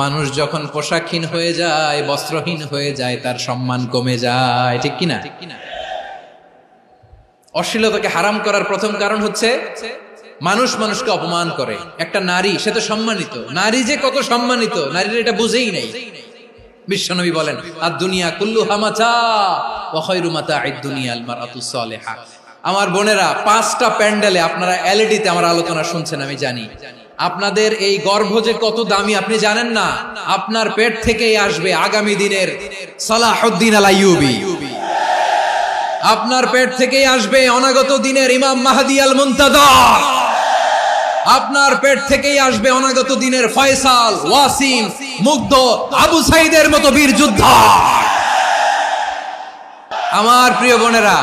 মানুষ যখন পোশাকহীন হয়ে যায়, বস্ত্রহীন হয়ে যায়, তার সম্মান কমে যায়। ঠিক কিনা? অশ্লীলতাকে হারাম করার প্রথম কারণ হচ্ছে মানুষ মানুষকে অপমান করে। একটা নারী, সে তো সম্মানিত, নারী যে কত সম্মানিত নারীর এটা বুঝেই নাই। বিশ্বনবী বলেন আদ-দুনিয়া কুল্লুহা মাতা ওয়া খায়রু মাতা'আদ দুনিয়া আল মারআতুস সালিহা। আমার বোনেরা, 5টা প্যান্ডেলে আপনারা এলইডিতে আমার আলোচনা শুনছেন, আমি জানি। আপনাদের এই গর্ভ যে কত দামি আপনি জানেন না। আপনার পেট থেকেই আসবে আগামী দিনের সালাহুদ্দিন আল আইয়ুবী, আপনার পেট থেকেই আসবে অনাগত দিনের ইমাম মাহদী আল মুনতাযর, আপনার পেট থেকেই আসবে অনাগত দিনের ফয়সাল, ওয়াসিম, মুগ্ধ, আবু সাইদের মতো বীর যোদ্ধা। আমার প্রিয় বোনেরা,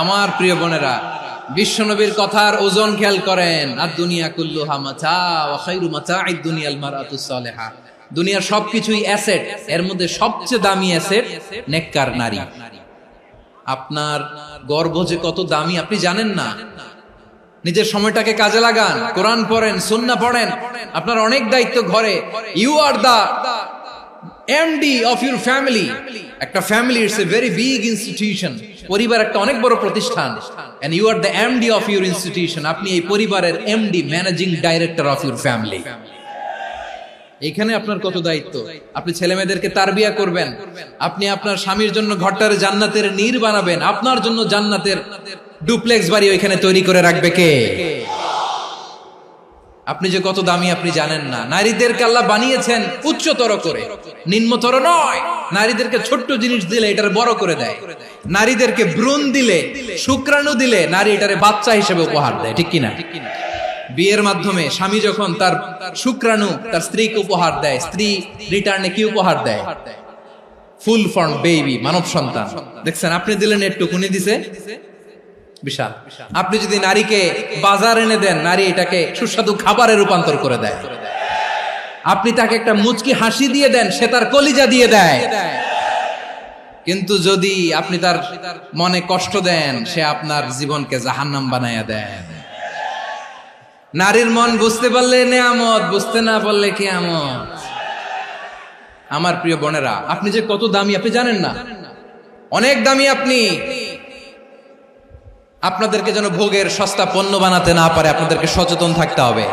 আমার প্রিয় বোনেরা, বিশ্বনবীর কথার ওজন খেয়াল করেন। আদ-দুনিয়া কুল্লুহা মাতা ওয়া খায়রু মাতা'আদ দুনিয়া আল মারআতুস সালিহা। দুনিয়ার সবকিছুই অ্যাসেট, এর মধ্যে সবচেয়ে দামি অ্যাসেট নেককার নারী। আপনার গর্ভ যে কত দামি আপনি জানেন না। নিজের সময়টাকে কাজে লাগান, কোরআন পড়েন, সুন্নাহ পড়েন। আপনার অনেক দায়িত্ব ঘরে। You are the MD of your family. একটা family it's a very big institution. পরিবার একটা অনেক বড় প্রতিষ্ঠান, and you are the MD of your institution. আপনি এই পরিবারের MD, managing director of your family. এখানে আপনার কত দায়িত্ব। আপনি ছেলে মেয়েদেরকে তারবিয়া করবেন, আপনি আপনার স্বামীর জন্য ঘরটারে জান্নাতের নীর বানাবেন, আপনার জন্য জান্নাতের ডুপ্লেক্স বাড়ি ওইখানে তৈরি করে রাখবে কে? আপনি যে কত দামি আপনি জানেন না। নারীদেরকে আল্লাহ বানিয়েছেন উচ্চতর করে, নিম্নতর নয়। নারীদেরকে ছোট্ট জিনিস দিলে এটারে বড় করে দেয়। নারীদেরকে ভ্রূণ দিলে, শুক্রাণু দিলে নারী এটারে বাচ্চা হিসেবে উপহার দেয়, ঠিক কিনা? বিয়ের মাধ্যমে স্বামী যখন তার শুক্রাণু তার স্ত্রীকে উপহার দেয়, স্ত্রী রিটার্নে কি উপহার দেয়? ফুল ফর্ম বেবি, মানব সন্তান। দেখছেন, আপনি দিলেন একটুকুনি, দিছে বিশাল। আপনি যদি নারীকে বাজার এনে দেন, নারী এটাকে সুস্বাদু খাবারে রূপান্তর করে দেয়। আপনি তাকে একটা মুচকি হাসি দিয়ে দেন, সে তার কলিজা দিয়ে দেয়। কিন্তু যদি আপনি তার মনে কষ্ট দেন, সে আপনার জীবনকে জাহান্নাম বানায়া দেয়। নারীর মন বুঝতে পারলে নেয়ামত, বুঝতে না পারলে কিয়ামত। আমার প্রিয় বোনেরা, আপনি যে কত দামি আপনি জানেন না। অনেক দামি আপনি। আপনাদেরকে যেন ভোগের সস্তা পণ্য বানাতে না পারে, আপনাদেরকে সচেতন থাকতে হবে।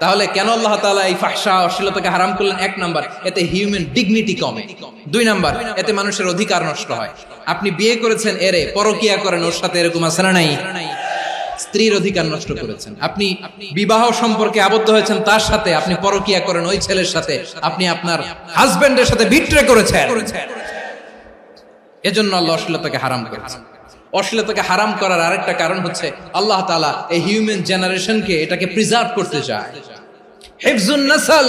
তাহলে কেন আল্লাহ তাআলা এই ফাহশা, অশ্লীলতাকে হারাম করলেন? 1 নাম্বার, এতে হিউম্যান ডিগনিটি কমে। 2 নাম্বার, এতে মানুষের অধিকার নষ্ট হয়। আপনি বিয়ে করেছেন, এরে পরকিয়া করেন, ওর সাথে এরকম আছে না নাই? স্ত্রীর অধিকার নষ্ট করেছেন। আপনি বিবাহ সম্পর্কে আবদ্ধ হয়েছেন তার সাথে, আপনি পরকিয়া করেন ওই ছেলের সাথে, আপনি আপনার হাজবেন্ডের সাথে বিট্রে করেছেন। এজন্য আল্লাহ অশ্লীলতাকে হারাম করেছেন। অশ্লীলতাকে হারাম করার আরেকটা কারণ হচ্ছে আল্লাহ তাআলা এই হিউম্যান জেনারেশনকে এটাকে প্রিজার্ভ করতে চায়। হিফজুন নাসল,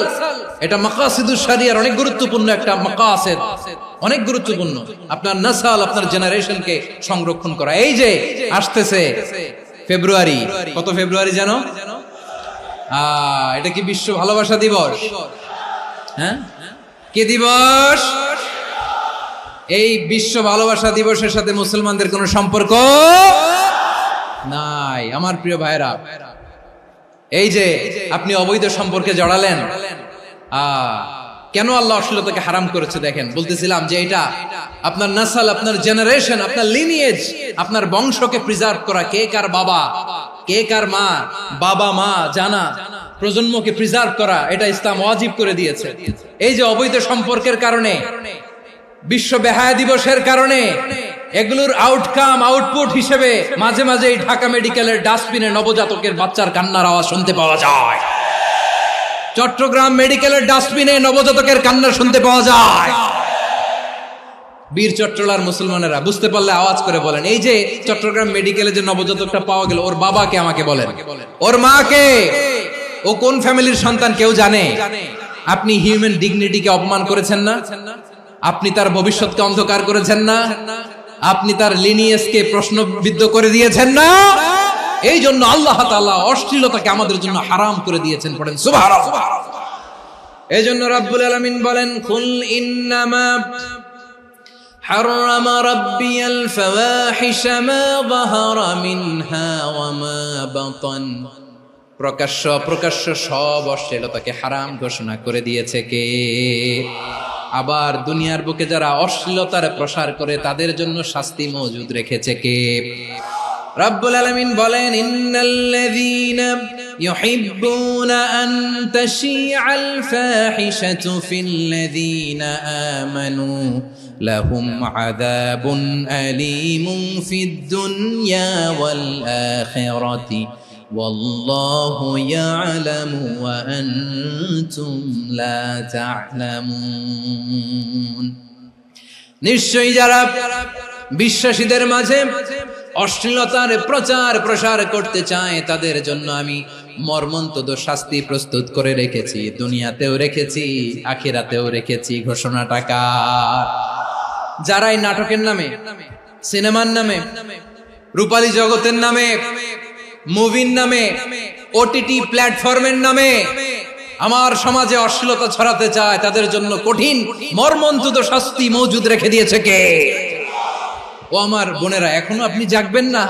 এটা মাকাসিদুশ শরিয়ার অনেক গুরুত্বপূর্ণ একটা মাকাসিদ, অনেক গুরুত্বপূর্ণ। আপনার নাসল, আপনার জেনারেশনকে সংরক্ষণ করা। এই যে আসতেছে ফেব্রুয়ারি, কত ফেব্রুয়ারি জানো? এটা কি বিশ্ব ভালোবাসা দিবস? হ্যাঁ, কি দিবস? এই বিশ্ব ভালোবাসা দিবসের সাথে মুসলমানদের কোনো সম্পর্ক নাই। আমার প্রিয় ভাইরা, এই যে আপনি অবৈধ সম্পর্কে জড়ালেন, কেন আল্লাহ অশ্লীলতাকে হারাম করেছে দেখেন। বলতেছিলাম যে এটা আপনার নাসল, আপনার জেনারেশন, আপনার লিনিয়েজ, আপনার বংশকে প্রিজার্ভ করা। কে কার বাবা, কে কার মা, বাবা মা জানা, প্রজন্মকে প্রিজার্ভ করা, এটা ইসলাম ওয়াজিব করে দিয়েছে। এই যে অবৈধ সম্পর্কের কারণে, বিশ্ব বেহায়া দিবসের কারণে, এগুলোর আউটকাম, আউটপুট হিসেবে মাঝে মাঝে এই ঢাকা মেডিকেলের ডাস্টবিনে নবজাতকের বাচ্চার কান্নার আওয়াজ শুনতে পাওয়া যায়। চট্টগ্রাম মেডিকেলের ডাস্টবিনে নবজাতকের কান্না শুনতে পাওয়া যায়। বীর চট্টলার মুসলমানেরা বুঝতে পারলে আওয়াজ করে বলেন, এই যে চট্টগ্রাম মেডিকেলে যে নবজাতকটা পাওয়া গেল, ওর বাবাকে আমাকে বলেন, ওর মাকে, ও কোন ফ্যামিলির সন্তান কেউ জানে? আপনি হিউম্যান ডিগনিটিকে অপমান করেছেন না? আপনি তার ভবিষ্যৎকে অন্ধকার করেছেন না? আপনি তার লিনিয়েজকে প্রশ্নবিদ্ধ করে দিয়েছেন না? এই জন্য আল্লাহ তাআলা অশ্লীলতাকে আমাদের জন্য হারাম করে দিয়েছেন। পড়েন সুবহানাল্লাহ। এই জন্য রাব্বুল আলামিন বলেন, কুল ইন্নামা হারামা রাব্বিয়াল ফাওয়াহিশা মা যাহারা মিনহা ওয়া মা বাতান। প্রকাশ্য অপ্রকাশ্য সব অশ্লীলতাকে হারাম ঘোষণা করে দিয়েছে কে? আবার দুনিয়ার বুকে যারা অশ্লীলতার প্রসার করে তাদের জন্য শাস্তি মজুদ রেখেছে কে? রব্বুল আলামিন বলেন, ইন্নাল্লাযীনা ইউহিব্বুনা আন তাশিআল ফাহিশাতু ফিল্লাযীনা আমানু লাহুম আযাবুন আলীমুন ফিদ দুনিয়া ওয়াল আখিরাতি ওয়াল্লাহু ইয়ালামু ওয়া আনতুম লা তা'লামুন। নিশ্চয়ই যারা বিশ্বাসীদের মাঝে অশ্লীলতার প্রচার প্রসার করতে চায় তাদের জন্য আমি মর্মন্তুদ শাস্তি প্রস্তুত করে রেখেছি, দুনিয়াতেও রেখেছি, আখিরাতেও রেখেছি। ঘোষণাটা কার? যারা এই নাটকের নামে, সিনেমার নামে, রূপালী জগতের নামে, মুভির নামে, ওটিটি প্ল্যাটফর্মের নামে আমার সমাজে অশ্লীলতা ছড়াতে চায় তাদের জন্য কঠিন মর্মন্তুদ শাস্তি মজুদ রেখে দিয়েছে কে? ও আমার বোনেরা, এখনো আপনি জাগবেন না?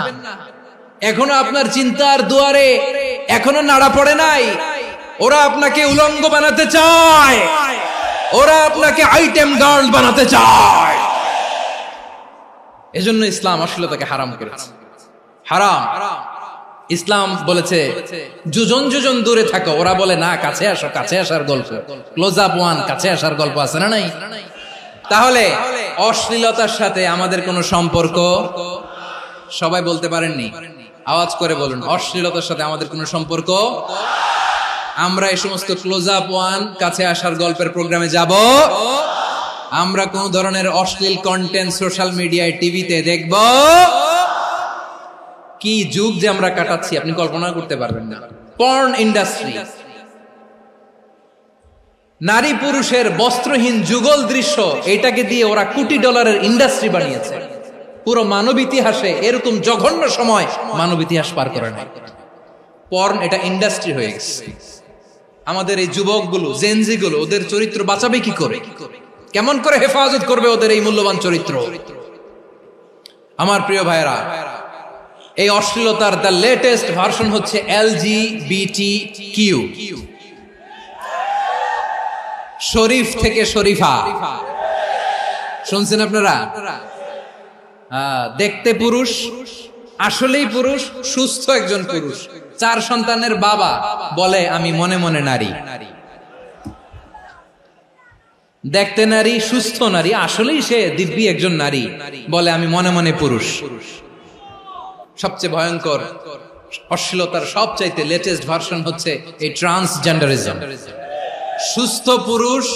এখনো আপনার চিন্তার দুয়ারে এখনো নাড়া পড়ে নাই? ওরা আপনাকে উলঙ্গ বানাতে চায়, ওরা আপনাকে আইটেম গার্ল বানাতে চায়। এজন্য ইসলাম অশ্লীলতাকে হারাম করেছে। হারাম। ইসলাম বলেছে যোজন যোজন দূরে থাকো, ওরা বলে না কাছে আসো, কাছে আসার গল্প, ক্লোজ আপ ওয়ান, কাছে আসার গল্প আছে না নাই? তাহলে অশ্লীলতার সাথে আমাদের কোনো সম্পর্ক? সবাই বলতে পারেননি, আওয়াজ করে বলুন, অশ্লীলতার সাথে আমাদের কোনো সম্পর্ক? আমরা এই সমস্ত ক্লোজ আপ ওয়ান, কাছে আসার গল্পের প্রোগ্রামে যাব? আমরা কোন ধরনের অশ্লীল কন্টেন্ট সোশ্যাল মিডিয়ায়, টিভিতে দেখব? কি যুগ যে আমরা কাটাচ্ছি আপনি কল্পনা করতে পারবেন না। পর্ন ইন্ডাস্ট্রি, নারী পুরুষের বস্ত্রহীন যুগল দৃশ্য, এটাকে দিয়ে ওরা কোটি ডলারের ইন্ডাস্ট্রি বানিয়েছে। পুরো মানব ইতিহাসে এরকম জঘন্য সময় মানব ইতিহাস পার করে না। পর্ন এটা ইন্ডাস্ট্রি হয়ে গেছে। আমাদের এই যুবকগুলো, জেনজিগুলো, ওদের চরিত্র বাঁচাবে কি করে? কেমন করে হেফাজত করবে ওদের এই মূল্যবান চরিত্র? আমার প্রিয় ভাইরা, এই অশ্লীলতার দ্য লেটেস্ট ভার্সন হচ্ছে LGBTQ, শরীফ থেকে শরীফা। শুনছেন আপনারা? দেখতে পুরুষ, আসলেই পুরুষ, সুস্থ একজন পুরুষ, 4 সন্তানের বাবা, বলে আমি মনে মনে নারী। দেখতে নারী, সুস্থ নারী, আসলেই সে দিব্যি একজন নারী, বলে আমি মনে মনে পুরুষ। সবচেয়ে ভয়ঙ্কর অশ্লীলতার সবচাইতে লেটেস্ট ভার্সন হচ্ছে এই ট্রান্সজেন্ডারিজম। সুস্থ পুরুষ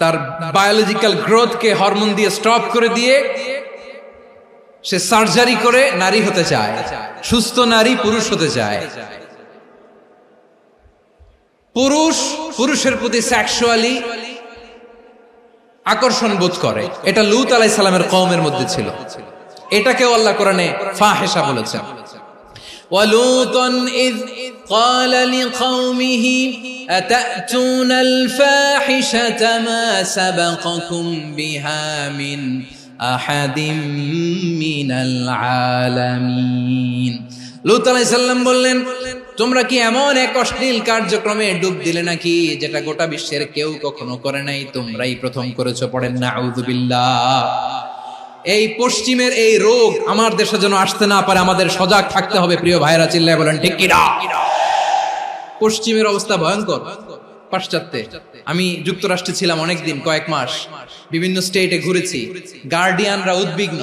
তার বায়োলজিক্যাল গ্রোথকে হরমোন দিয়ে স্টপ করে দিয়ে সে সার্জারি করে নারী হতে চায়, সুস্থ নারী পুরুষ হতে চায়। পুরুষ পুরুষের প্রতি সেক্সুয়ালি আকর্ষণ বোধ করে, এটা লূত আলাইহিস সালামের কওমের মধ্যে ছিল। এটাকেও আল্লাহ কোরআনে ফাহিশা বলেছেন। ওয়ালুতান ইয قال لقومه أتأتون الفاحشة ما سبقكم بها من أحد من العالمين। লূত আলাইহিস সালাম বললেন, তোমরা কি এমন এক অশ্লীল কার্যক্রমে ডুব দিলে নাকি যেটা গোটা বিশ্বের কেউ কখনো করে নাই, তোমরাই প্রথম করেছো? পড়েন নাউযুবিল্লাহ। এই পশ্চিমের এই রোগ আমার দেশে যেন আসতে না পারে, আমাদের সজাগ থাকতে হবে। প্রিয় ভাইরা, চিল্লায় বলেন ঠিক কি না? পশ্চিমের অবস্থা ভয়ঙ্কর। পাশ্চাত্যে, আমি যুক্তরাষ্ট্রে ছিলাম অনেকদিন, কয়েক মাস, বিভিন্ন স্টেটে ঘুরেছি। গার্ডিয়ানরা উদ্বিগ্ন,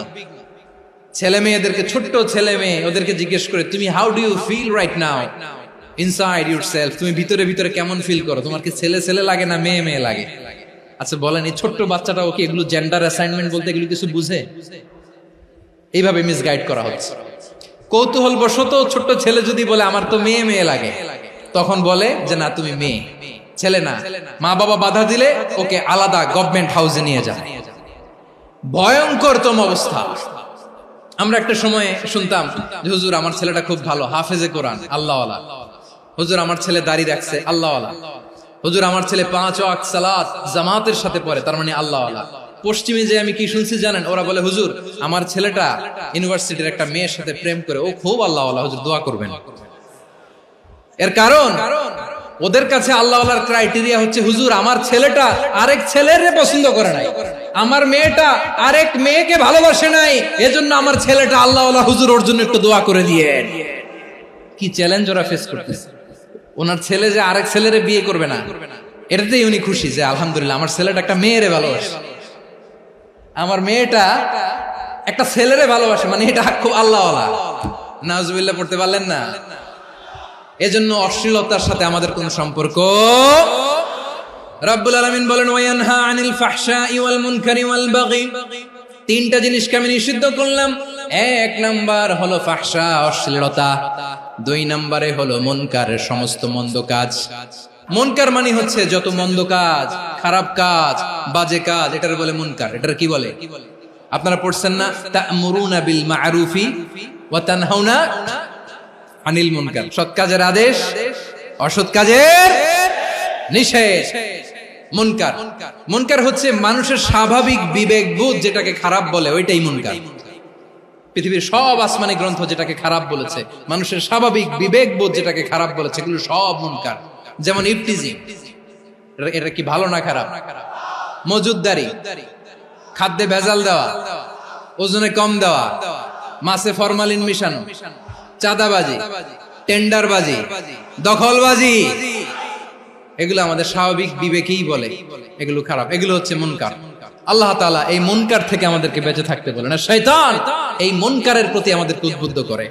ছেলে মেয়েদেরকে, ছোট্ট ছেলে মেয়ে, ওদেরকে জিজ্ঞেস করে, তুমি how do you feel right now inside yourself? তুমি ভিতরে ভিতরে কেমন ফিল করো? তোমার কি ছেলে ছেলে লাগে না মেয়ে মেয়ে লাগে? আচ্ছা বলেন, এই ছোট্ট বাচ্চাটা ওকে এগুলো জেন্ডার অ্যাসাইনমেন্ট বলতে এগুলো কিছু বুঝে? এইভাবে মিসগাইড করা হচ্ছে। কৌতূহল বশত ছোট্ট ছেলে যদি বলে আমার তো মেয়ে মেয়ে লাগে, তখন বলে যে না তুমি মেয়ে, ছেলে না। মা বাবা বাধা দিলে ওকে আলাদা গভর্নমেন্ট হাউসে নিয়ে যায়। ভয়ঙ্করতম অবস্থা। আমরা একটা সময় শুনতাম যে হুজুর আমার ছেলেটা খুব ভালো, হাফেজে কোরআন, আল্লাহওয়ালা। হুজুর আমার ছেলে দাড়ি রাখছে, আল্লাহওয়ালা। হুজুর আমার ছেলে 5 ওয়াক্ত সালাত জামাতের সাথে পড়ে, তার মানে আল্লাহওয়ালা। পশ্চিমে যে আমি কি শুনছি জানেন? ওরা বলে হুজুর আমার ছেলেটা ইউনিভার্সিটির একটা মেয়ের সাথে প্রেম করে, ও খুব আল্লাহওয়ালা, হুজুর দোয়া করবেন। এর কারণ ওদের কাছে আল্লাহওয়ালার ক্রাইটেরিয়া হচ্ছে, হুজুর আমার ছেলেটা আরেক ছেলের পছন্দ করে নাই, আমার মেয়েটা আরেক মেয়েকে ভালোবাসে নাই, এজন্য আমার ছেলেটা আল্লাহওয়ালা, হুজুর ওর জন্য একটু দোয়া করে দিয়ে। কি চ্যালেঞ্জ ওরা ফেস করতেছে। ওনার ছেলে যে আরেক ছেলেরে বিয়ে করবে না, এটাতেই উনি খুশি যে আলহামদুলিল্লাহ আমার ছেলেটা একটা মেয়েরে ভালোবাসে, আমার মেয়েটা একটা ছেলেরে ভালোবাসে, মানে এটা খুব আল্লাহওয়ালা। নাউজুবিল্লাহ পড়তে পারলেন না? এজন্য অশ্লীলতার সাথে আমাদের কোন সম্পর্ক। রাব্বুল আলামিন বলেন ওয়ায়ানহা আনিল ফাহশাই ওয়াল মুনকারি ওয়াল বাগি, তিনটা জিনিসকে আমি নিষিদ্ধ করলাম। এক নাম্বার হলো ফাহশা, অশ্লীলতা। দুই নম্বরে হলো মুনকার, সমস্ত মন্দ কাজ। মুনকার মানে হচ্ছে যত মন্দ কাজ, খারাপ কাজ, বাজে কাজ, এটার বলে মুনকার। এটার কি বলে? আপনারা পড়ছেন না, তা'মুরুনা বিল মা'রুফি ওয়া তানহাউনা আনিল মুনকার। সৎ কাজের আদেশ, অসৎ কাজের নিষেধ। মুনকার, মুনকার হচ্ছে মানুষের স্বাভাবিক বিবেকবোধ যেটাকে খারাপ বলে, ওইটাই মুনকার। পৃথিবীর সব আসমানি গ্রন্থ যেটাকে খারাপ বলেছে, মানুষের স্বাভাবিক বিবেকবোধ যেটাকে খারাপ বলেছে, এগুলো সব মুনকার। যেমন ইফতিজিং, এটা কি ভালো না খারাপ? মজুদদারি, খাদ্যে ভেজাল দেওয়া, ওজনে কম দেওয়া, মাছে ফরমালিন মিশানো, চাঁদাবাজি, টেন্ডারবাজি, দখলবাজি, এগুলো আমাদের স্বাভাবিক বিবেকেই বলে এগুলো খারাপ, এগুলো হচ্ছে মুনকার। আল্লাহ তাআলা এই মুনকার থেকে আমাদেরকে বেঁচে থাকতে বলেন, আর শয়তান এই মুনকারের প্রতি আমাদেরকে উদ্বুদ্ধ করে।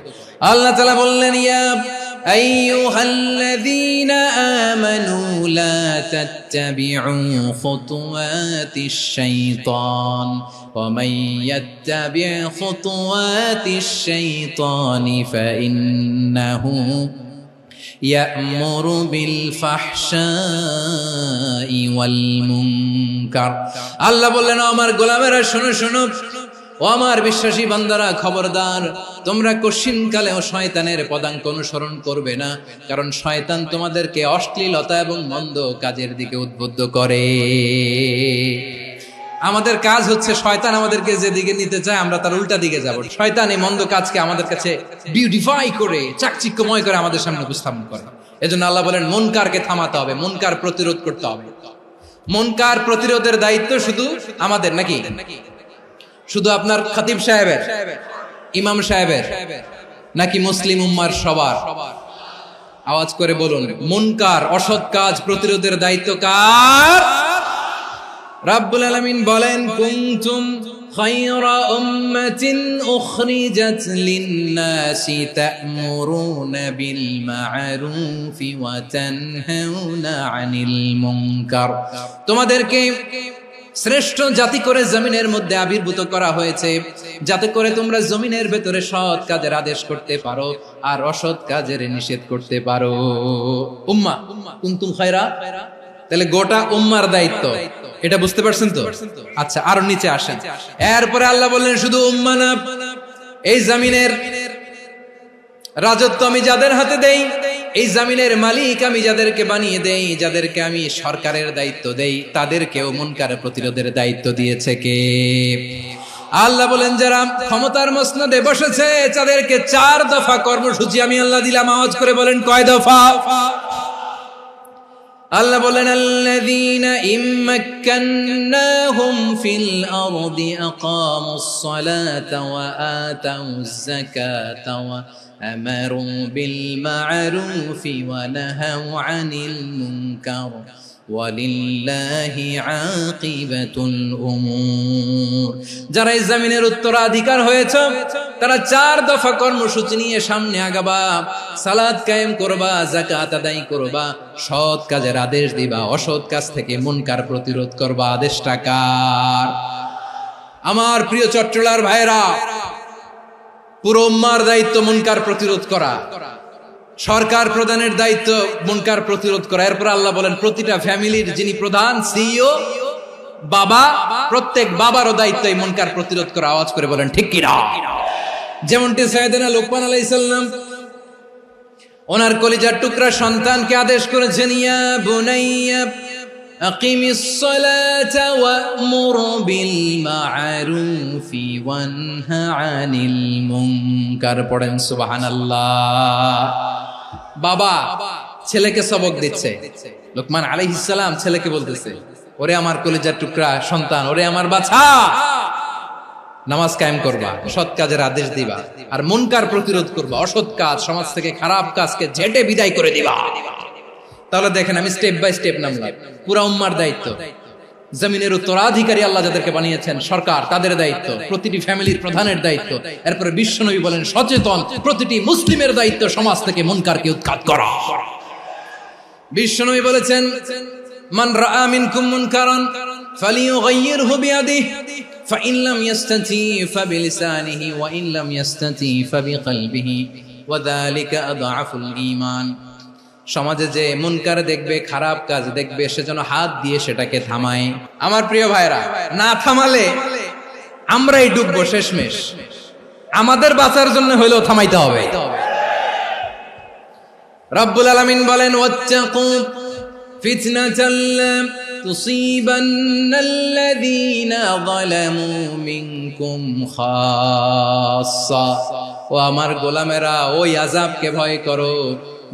আল্লাহ তাআলা বললেন, ইয়া আইয়ুহাল্লাযীনা আমানু লা তাত্তাবিউ খুতুওয়াতিশ শাইতান ওয়া মান ইয়াত্তাবি' খুতুওয়াতিশ শাইতানি ফাইন্নাহু ইয়া'মুরু বিল ফাহশাই ওয়াল মুনকার। আল্লাহ বললেন, আমার গোলামেরা শোনো শোনো, ও আমার বিশ্বাসী বান্দারা খবরদার, তোমরা কশিনকালেও শয়তানের পদাঙ্ক অনুসরণ করবে না, কারণ শয়তান তোমাদেরকে অশ্লীলতা এবং মন্দ কাজের দিকে উদ্বুদ্ধ করে। আমাদের কাজ হচ্ছে শয়তান আমাদেরকে যেদিকে নিতে চায় আমরা তার উল্টা দিকে যাব। শয়তান এই মন্দ কাজকে আমাদের কাছে বিউটিফাই করে, চাকচিক্যময় করে আমাদের সামনে উপস্থাপন করে। এজন্য আল্লাহ বলেন মুনকারকে থামাতে হবে, মুনকার প্রতিরোধ করতে হবে। মুনকার প্রতিরোধের দায়িত্ব শুধু আমাদের নাকি? শুধু আপনার খতিব সাহেবের, ইমাম সাহেবের, নাকি মুসলিম উম্মার সবার? আওয়াজ করে বলুন, মুনকার অসৎ কাজ প্রতিরোধের দায়িত্ব কার? রাব্বুল আলামিন বলেন, কুনতুম খায়রা উম্মাতিন উখরিজাত লিন-নাসি তা'মুরুনা বিল মা'রুফি ওয়া তানহাউনা আনিল মুনকার। তোমাদেরকে শ্রেষ্ঠ জাতি করে জমিনের মধ্যে আবির্ভূত করা হয়েছে, যাতে করে তোমরা জমিনের ভেতরে সৎ কাজের আদেশ করতে পারো আর অসৎ কাজের নিষেধ করতে পারো। উম্মাহ, কুনতুম খায়রা, তাহলে গোটা উম্মার দায়িত্ব, এটা বুঝতে পারছেন তো? আচ্ছা, আরো নিচে আসেন। এরপরে আল্লাহ বললেন, শুধু উম্মাহ না, এই জমিনের রাজত্ব আমি যাদের হাতে দেই, এই জমিনের মালিক আমি যাদেরকে বানিয়ে দেই, যাদেরকে আমি সরকারের দায়িত্ব দেই, তাদেরকেও মুনকার প্রতিরোধের দায়িত্ব দিয়েছে কে? আল্লাহ বলেন, যারা ক্ষমতার মসনদে বসেছে তাদেরকে 4 দফা কর্মসূচি আমি আল্লাহ দিলাম। আওয়াজ করে বলেন, কয় দফা? আল্লাহ বলেন, আল্লাযীনা ইম্মাক্কান্নাহুম ফিল আরদি আকামুস সালাতা ওয়া আতাউয যাকাতা ওয়া আমারু বিল মা'রুফি ওয়া নাহাউ আনিল মুনকার ওয়ালিল্লাহি আকিবাতুল উমুর। যারা এই জমিনের উত্তরাধিকার হয়েছে তারা 4 দফা কর্মসূচি নিয়ে সামনে আগাবা। সালাত কায়েম করবা, যাকাত আদায় করবা, সৎ কাজের আদেশ দিবা, অসৎ কাজ থেকে মুনকার প্রতিরোধ করবা। আদেশটা কার? আমার প্রিয় চট্টলার ভাইরা, পুরো উম্মার দায়িত্ব মুনকার প্রতিরোধ করা, সরকার প্রধানের দায়িত্ব মুনকার প্রতিরোধ করা। এরপর আল্লাহ বলেন, প্রতিটা ফ্যামিলির যিনি প্রধান সিইও বাবা, প্রত্যেক বাবারও দায়িত্ব এই মুনকার প্রতিরোধ করা। আওয়াজ করে বলেন ঠিক কি না? যেমনটি সাইয়েদনা লুকমান আলাইহিস সালাম ওনার কলিজার টুকরা সন্তানকে আদেশ করেছেন, ইয়া বুনাইয়া আকিমিস সালাতা ওয়া'মুর বিল মা'রুফি ওয়ানহা আনিল মুনকার। পড়েন সুবহানাল্লাহ। বাবা ছেলেকে সবক দিচ্ছে। লোকমান আলাইহিস সালাম ছেলেকে বলতেছে, ওরে আমার কলিজার টুকরা সন্তান, ওরে আমার বাছা, নামাজ কায়েম করবা, সৎ কাজের আদেশ দিবা, আর মুনকার প্রতিরোধ করবা, অসৎ কাজ, সমাজ থেকে খারাপ কাজকে ঝেঁটে বিদায় করে দিবা। তাহলে দেখেন, আমি স্টেপ বাই স্টেপ নামলাম। পুরা উম্মার দায়িত্ব, জমিনের উত্তরাধিকারী আল্লাহ যাদেরকে বানিয়েছেন সরকার, তাদের দায়িত্ব, প্রতিটি ফ্যামিলির প্রধানের দায়িত্ব, এরপরে বিশ্বনবী বলেন সচেতন প্রতিটি মুসলিমের দায়িত্ব সমাজ থেকে মুনকারকে উৎখাত করা। বিশ্বনবী বলেছেন, মান রাআ মিনকুম মুনকারান ফালিয়ুগাইয়িরহু বিয়াদিহি ফাইন লাম ইয়াস্তাতি ফাবিলিসানিহি ওয়া ইন লাম ইয়াস্তাতি ফাবিকলবিহি ওয়া যালিকা আযআফুল ঈমান। সমাজে যে মুনকার দেখবে, খারাপ কাজ দেখবে, সে যেন হাত দিয়ে সেটাকে থামায়। আমার প্রিয় ভাইরা, না থামালে আমরাই ডুববো শেষমেশ। আমাদের বাঁচার জন্য হইলেও থামাইতে হবে। রব্বুল আলামিন বলেন, ওয়াত্তাকু ফিতনাতাল লা তুসিবান্নাল্লাযীনা যালামু মিনকুম খাসসা। ও আমার গোলামেরা, ওই আযাবকে ভয় করো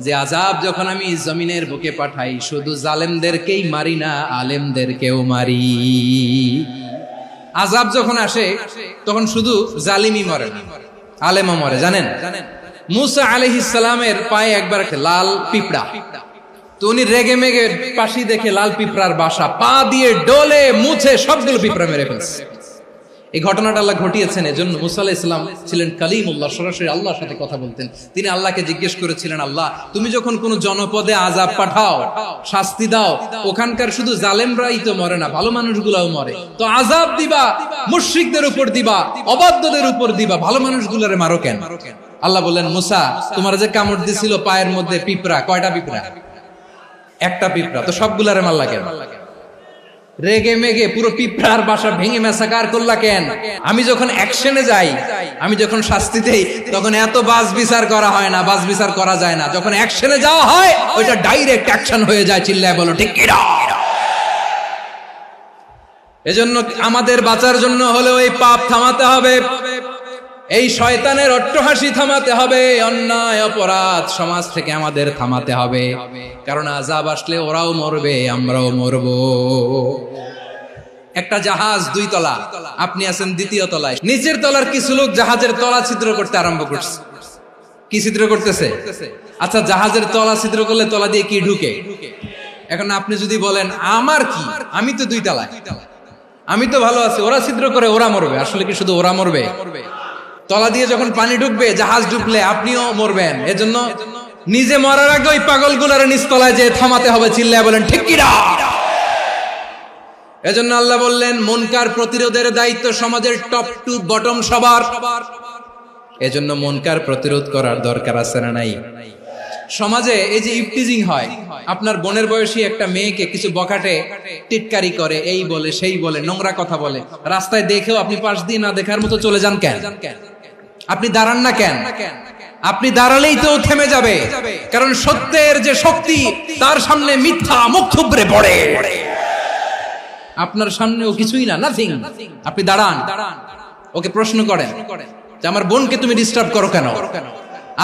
যে আযাব যখন আমি জমিনের বুকে পাঠাই, শুধু জালেমদেরকেই মারি না, আলেমদেরকেও মারি। আযাব যখন আসে তখন শুধু জালিমই মরে না, আলেমও মরে। জানেন, মুসা আলাইহিস সালামের পায়ে একবার লাল পিঁপড়া, তো উনি রেগে মেগে পাশি দেখে লাল পিঁপড়ার বাসা, পা দিয়ে ডলে মুছে সবগুলো পিঁপড়া মেরে ফেলছে। এই ঘটনাটা আল্লাহ ঘটিয়েছেন। এজন্য মুসা আলাইহিস সালাম ছিলেন কালিমুল্লাহ, সরাসরি আল্লাহর সাথে কথা বলতেন। তিনি আল্লাহকে জিজ্ঞেস করেছিলেন, আল্লাহ তুমি যখন কোন জনপদে আযাব পাঠাও, শাস্তি দাও, ওখানকার শুধু জালেমরাই তো মরে না, ভালো মানুষগুলাও মরে, তো আযাব দিবা মুশরিকদের উপর দিবা, অবাধ্যদের উপর দিবা, ভালো মানুষগুলোরে মারো কেন? আল্লাহ বললেন, মুসা তোমার যে কামড় দিছিল পায়ের মধ্যে পিঁপড়া, কয়টা পিঁপড়া? একটা পিঁপড়া, তো সবগুলারে মারলা কেন? রেগে মেগে পুরো পিঁপড়ার বাসা ভেঙে মেসাকার করলা কেন? আমি যখন অ্যাকশনে যাই, আমি যখন শাস্তি দেই, তখন এত বাস বিচার করা হয় না, বাস বিচার করা যায় না। যখন অ্যাকশনে যাওয়া হয়, ওইটা ডাইরেক্ট অ্যাকশন হয়ে যায়। চিল্লায় বলো ঠিক কি না? এজন্য আমাদের বাঁচার জন্য হলেও এই পাপ থামাতে হবে, এই শয়তানের অট্টহাসি থামাতে হবে, অন্যায় অপরাধ সমাজ থেকে আমাদের থামাতে হবে। কারণ আযাব আসলে ওরাও মরবে, আমরাও মরব। একটা জাহাজ 2 তলা, আপনি আছেন 2য় তলায়। নিচের তলার কিছু লোক জাহাজের তলা ছিদ্র করতে আরম্ভ করছে। কি ছিদ্র করতেছে? আচ্ছা, জাহাজের তলা ছিদ্র করলে তলা দিয়ে কি ঢুকে? এখন আপনি যদি বলেন আমার কি, আমি তো 2 তলায়, আমি তো ভালো আছি, ওরা ছিদ্র করে ওরা মরবে। আসলে কি শুধু ওরা মরবে? তলা দিয়ে যখন পানি ঢুকবে, জাহাজ ঢুকলে আপনিও মরবেন। এজন্য নিজে মরার আগে ওই পাগলগুলোর নিচতলায় যে থামাতে হবে। চিল্লায় বলেন ঠিক কি না? এজন্য আল্লাহ বললেন, মুনকার প্রতিরোধের দায়িত্ব সমাজের টপ টু বটম সবার। এজন্য মুনকার প্রতিরোধ করার দরকার আছে না নাই? সমাজে এই যে ইফটিজিং হয়, আপনার বোনের বয়সী একটা মেয়েকে কিছু বখাটে টিটকারি করে, এই বলে সেই বলে, নোংরা কথা বলে, রাস্তায় দেখেও আপনি পাশ দিয়ে না দেখার মতো চলে যান কেন? আপনি দাঁড়ান না কেন? আপনি দাঁড়ালেই তো থেমে যাবে, কারণ সত্যের যে শক্তি, তার সামনে মিথ্যা মুখ থুবড়ে পড়ে। আপনার সামনে ও কিছুই না, নাথিং। আপনি দাঁড়ান, ওকে প্রশ্ন করেন যে আমার বোনকে তুমি ডিস্টার্ব করো কেন?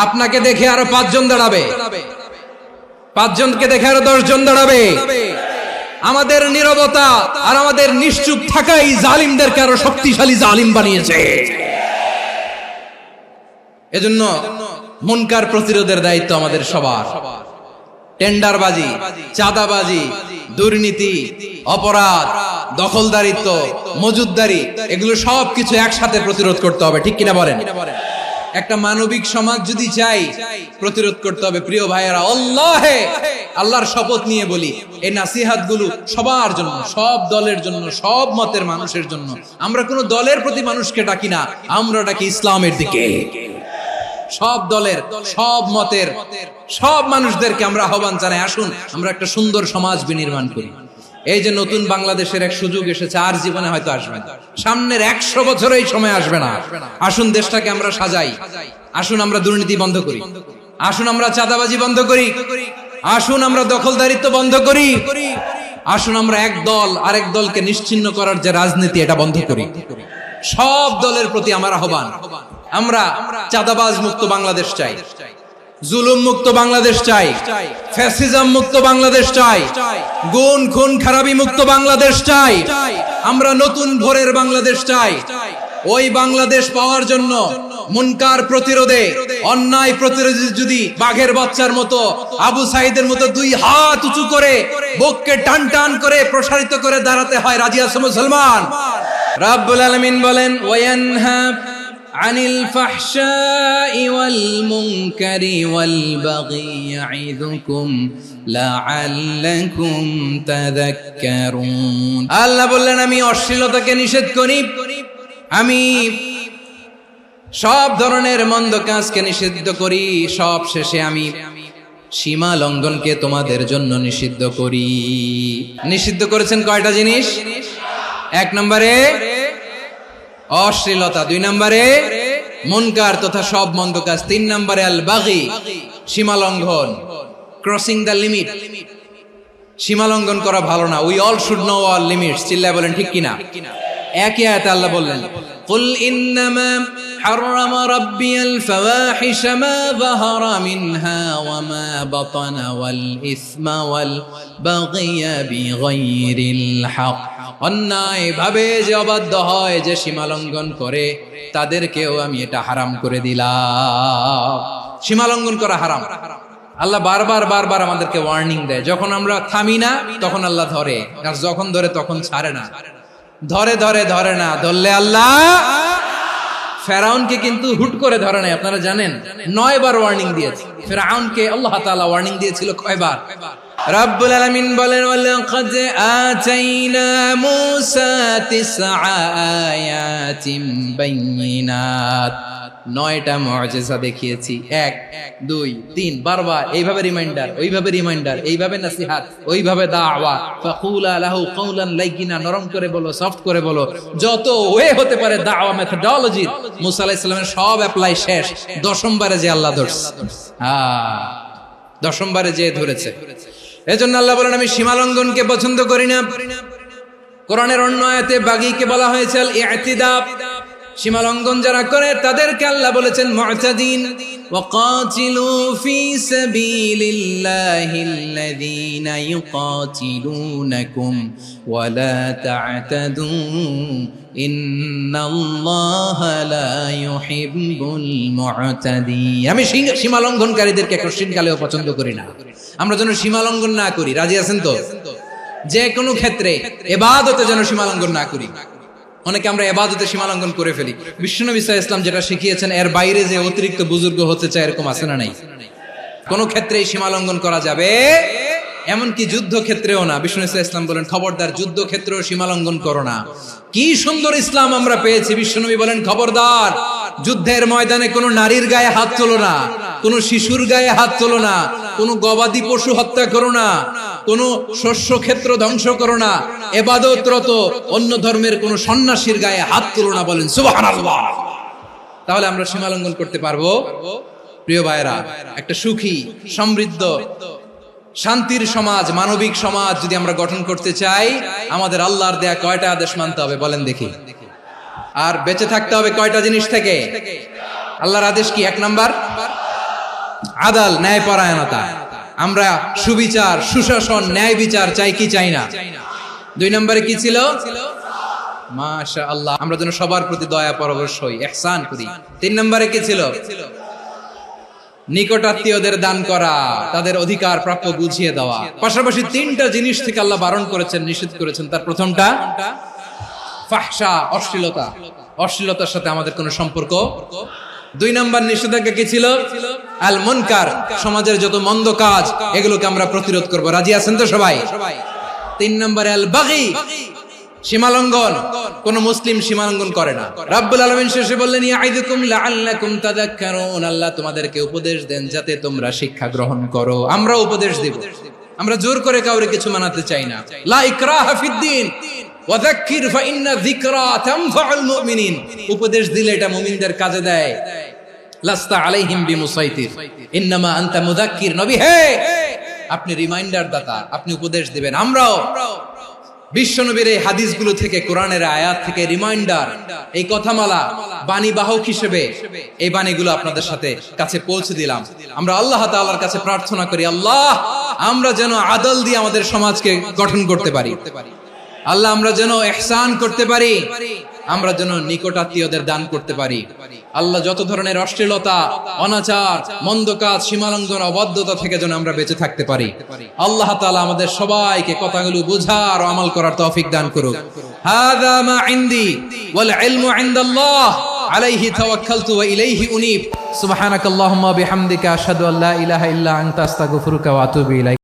আপনাকে দেখে আরো 5 জন দাঁড়াবে, 5 জনকে দেখে আরো 10 জন দাঁড়াবে। আমাদের নীরবতা আর আমাদের নিশ্চুপ থাকাই জালিমদেরকে আরো শক্তিশালী জালিম বানিয়েছে। এজন্য মুনকার প্রতিরোধের দায়িত্ব আমাদের সবার। টেন্ডারবাজি, চাঁদাবাজি, দুর্নীতি, অপরাধ, দখলদারিত্ব, মজুদদারি, এগুলো সবকিছু একসাথে প্রতিরোধ করতে হবে। ঠিক কিনা বলেন? একটা মানবিক সমাজ যদি চাই, প্রতিরোধ করতে হবে। প্রিয় ভাইয়েরা, আল্লাহর শপথ নিয়ে বলি, এই নাসিহাত গুলো সবার জন্য, সব দলের জন্য, সব মতের মানুষের জন্য। আমরা কোনো দলের প্রতি মানুষকে ডাকি না, আমরা ডাকি ইসলামের দিকে। সব দলের, সব মতের, সব মানুষদেরকে আমরা আহ্বান জানাই, আসুন আমরা একটা সুন্দর সমাজ বিনির্মাণ করি। এই যে নতুন বাংলাদেশের এক সুযোগ এসেছে, আর জীবনে হয়তো আসবে না, সামনের 100 বছর এই সময় আসবে না। আসুন দেশটাকে আমরা সাজাই, আসুন আমরা দুর্নীতি বন্ধ করি, আসুন আমরা চাঁদাবাজি বন্ধ করি, আসুন আমরা দখলদারিত্ব বন্ধ করি, আসুন আমরা এক দল আরেক দলকে নিশ্চিহ্ন করার যে রাজনীতি, এটা বন্ধ করি। সব দলের প্রতি আমার আহ্বান, আমরা চাঁদাবাজ মুক্ত বাংলাদেশ চাই, জুলুম মুক্ত বাংলাদেশ চাই, ফ্যাসিজম মুক্ত বাংলাদেশ চাই, গুণ খুন খারাপি মুক্ত বাংলাদেশ চাই, আমরা নতুন ভোরের বাংলাদেশ চাই। ওই বাংলাদেশ পাওয়ার জন্য মুনকার প্রতিরোধে, অন্যায় প্রতিরোধে যদি বাঘের বাচ্চার মতো, আবু সাইদের মতো দুই হাত উঁচু করে বুককে টান টান করে প্রসারিত করে দাঁড়াতে হয়, রাজি আছো মুসলমান? রাব্বুল আলামিন বলেন, ওয়ায়ানহা আনিল ফাহশাই ওয়াল মুনকারি ওয়াল বাগি ইয়াইযুকুম লাআল্লাকুম তাযাক্কারুন। আল্লাহ বললেন, আমি অশ্লীলতাকে নিষেধ করি, আমি সব ধরনের মন্দ কাজকে নিষিদ্ধ করি, সব শেষে আমি সীমা লঙ্ঘনকে তোমাদের জন্য নিষিদ্ধ করি। নিষিদ্ধ করেছেন কয়টা জিনিস? 1 নম্বরে অশ্লীলতা, 2 নম্বরে মুনকার তথা সব মন্দ কাজ, 3 নম্বরে আল বাগি সীমা লঙ্ঘন, ক্রসিং দ্য লিমিট। সীমা লঙ্ঘন করা ভালো না। We all should know our limits. চিল্লায় বলেন ঠিক কিনা? একই আয়াতে আল্লাহ বললেন, কুল ইন্নামা হারামা রাব্বিয়াল ফাওয়াহিশা মা যাহারা মিনহা ওয়া মা বাতানা ওয়াল ইসমা ওয়াল বাগিয়া বিগাইরিল হক। অন্যায় ভাবে যে অবাধ্য হয়, যে সীমা লঙ্ঘন করে, তাদেরকেও আমি এটা হারাম করে দিলাম। সীমা লঙ্ঘন করা হারাম। আল্লাহ বারবার বারবার আমাদেরকে ওয়ার্নিং দেয়। যখন আমরা থামি না তখন আল্লাহ ধরে, আর যখন ধরে তখন ছাড়ে না। ধরে ধরে ধরে না, ধরলে আল্লাহ। ফেরাউনকে কিন্তু হুট করে ধরে নাই, আপনারা জানেন 9 বার ওয়ার্নিং দিয়েছে। ফেরাউনকে আল্লাহ তাআলা ওয়ার্নিং দিয়েছিল কয়বার? রাব্বুল আলামিন বলেন, ওয়ালাকাদ আতাইনা মূসা 9 আয়াতিন বাইয়িনাত। 9টা মুআজিজা দেখিয়েছি, 1 2 3 বারবার এইভাবে রিমাইন্ডার, ওইভাবে রিমাইন্ডার, এইভাবে নসিহত, ওইভাবে দাওয়া। ফাকুলা লাহু কাওলান লাইয়িনা, নরম করে বলো, সফট করে বলো, যত ওয়ে হতে পারে দাওয়া মেথডোলজি। মুসা আলাইহিস সালামের সব অ্যাপ্লাই শেষ, 10ম বারে যে আল্লাহ ধরছে। 10ম বারে যে ধরেছে। এজন্য আল্লাহ বলেন, আমি সীমা লঙ্ঘনকে পছন্দ করি না। কোরআনের অন্য আয়াতে বাগীকে বলা হয়েছে আল ইতিদা। সীমা লঙ্ঘন যারা করে তাদেরকে আল্লাহ বলেছেন মুতাদিন। ওয়াকাতিলু ফি সাবিলিল্লাহিল্লাযীনা ইউকাতিলুনাকুম ওয়া লা তা'তাদু ইন্নাল্লাহা লা ইউহিব্বুল মুতাদিন। আমি সীমা লঙ্ঘনকারীদেরকে কোশ্চিনকালেও পছন্দ করি না। আমরা যেন সীমা লঙ্ঘন না করি, রাজি আছেন তো? যে কোনো ক্ষেত্রে ইবাদতে যেন সীমা লঙ্ঘন না করি। অনেকে আমরা ইবাদতে সীমা লঙ্ঘন করে ফেলি। বিশ্বনবী সাল্লাল্লাহু আলাইহি ওয়াসাল্লাম যেটা শিখিয়েছেন, এর বাইরে যে অতিরিক্ত বুজুর্গ হতে চায়, এরকম আছে না নাই? কোন ক্ষেত্রেই সীমা লঙ্ঘন করা যাবে, এমনকি যুদ্ধ ক্ষেত্রেও না। বিশ্বনবী সাল্লাল্লাহু আলাইহি ওয়াসাল্লাম বলেন, খবরদার যুদ্ধ ক্ষেত্রেও সীমা লঙ্ঘন করো না। কি সুন্দর ইসলাম আমরা পেয়েছি। বিশ্বনবী বলেন, খবরদার যুদ্ধের ময়দানে কোনো নারীর গায়ে হাত তোলো না, কোনো শিশুর গায়ে হাত তোলো না, কোনো গবাদি পশু হত্যা করো না, কোনো শস্য ক্ষেত্র ধ্বংস করো না, ইবাদতরত অন্য ধর্মের কোনো সন্ন্যাসীর গায়ে হাত তোলো না। বলেন সুবহানাল্লাহ। তাহলে আমরা সীমা লঙ্ঘন করতে পারবো? প্রিয় ভাইরা, একটা সুখী, সমৃদ্ধ, শান্তির সমাজ, মানবিক সমাজ যদি আমরা গঠন করতে চাই, আমাদের আল্লাহর দেয়া কয়টা আদেশ মানতে হবে বলেন দেখি? আর বেঁচে থাকতে হবে কয়টা জিনিস থেকে? আল্লাহর আদেশ কি? 1 নাম্বার আদাল, ন্যায়পরায়ণতা। আমরা সুবিচার, সুশাসন, ন্যায় বিচার চাই কি চাই না? 2 নম্বরে কি ছিল? মাশাআল্লাহ, আমরা যেন সবার প্রতি দয়া পরবশ হই, ইহসান করি। 3 নম্বরে কি ছিল? নিকটাত্মীয়দের দান করা, তাদের অধিকার প্রাপ্য বুঝিয়ে দেওয়া। পাশাপাশি 3টা জিনিস থেকে আল্লাহ বারণ করেছেন, নিষেধ করেছেন। তার প্রথমটা ফাহশা, অশ্লীলতা। অশ্লীলতার সাথে আমাদের কোনো সম্পর্ক। 2 নম্বর নিষেধাজ্ঞা কি ছিল? আল মুনকার, সমাজের যত মন্দ কাজ, এগুলোকে আমরা প্রতিরোধ করব। রাজি আছেন তো সবাই? 3 নম্বরে আল বাগী, সীমালঙ্ঘন। কোন মুসলিম সীমালঙ্ঘন করে না। রাব্বুল আলামিন শেষে বললেন, ইয়াইদুকুম লাআল্লাকুম তাযাক্কারুন। আল্লাহ তোমাদেরকে উপদেশ দেন যাতে তোমরা শিক্ষা গ্রহণ করো। আমরা উপদেশ দেব, আমরা জোর করে কাউরে কিছু মানাতে চাই না। লা ইকরাহা ফিদ্দিন ওয়াযাক্কির ফাইন্না যিকরা তানফাউল মুমিনিন। উপদেশ দিলে এটা মুমিনদের কাজে দেয়। লাস্তা আলাইহিম বিমুসাইতির ইন্নামা আনতা মুযাক্কির। নবী হে, আপনি রিমাইন্ডার দাতা, আপনি উপদেশ দিবেন। আমরাও বিশ্বনবীর এই হাদিসগুলো থেকে, কোরআনের আয়াত থেকে রিমাইন্ডার, এই কথামালা বাণী বাহক হিসেবে এই বাণীগুলো আপনাদের সাথে কাছে পৌঁছে দিলাম। আমরা আল্লাহ তাআলার কাছে প্রার্থনা করি, আল্লাহ আমরা যেন আদল দিয়ে আমাদের সমাজকে গঠন করতে পারি। আল্লাহ আমরা যেন ইহসান করতে পারি, আমরা যেন নিকটাত্মীয়দের দান করতে পারি। আল্লাহ যত ধরনের অশ্লীলতা, অনাচার, মন্দ কাজ, সীমালঙ্ঘন, অবাধ্যতা থেকে যেন আমরা বেঁচে থাকতে পারি। আল্লাহ তাআলা আমাদের সবাইকে কথাগুলো বোঝার ও আমল করার তৌফিক দান করুক। হাযা মা ইনদি ওয়াল ইলমু ইনদাল্লাহ আলাইহি তাওয়াক্কালতু ওয়া ইলাইহি উনীব। সুবহানাকাল্লাহুম্মা বিহামদিকা আশহাদু আল্লা ইলাহা ইল্লা আনতা আস্তাগফিরুকা ওয়া আতুবু ইলাইক।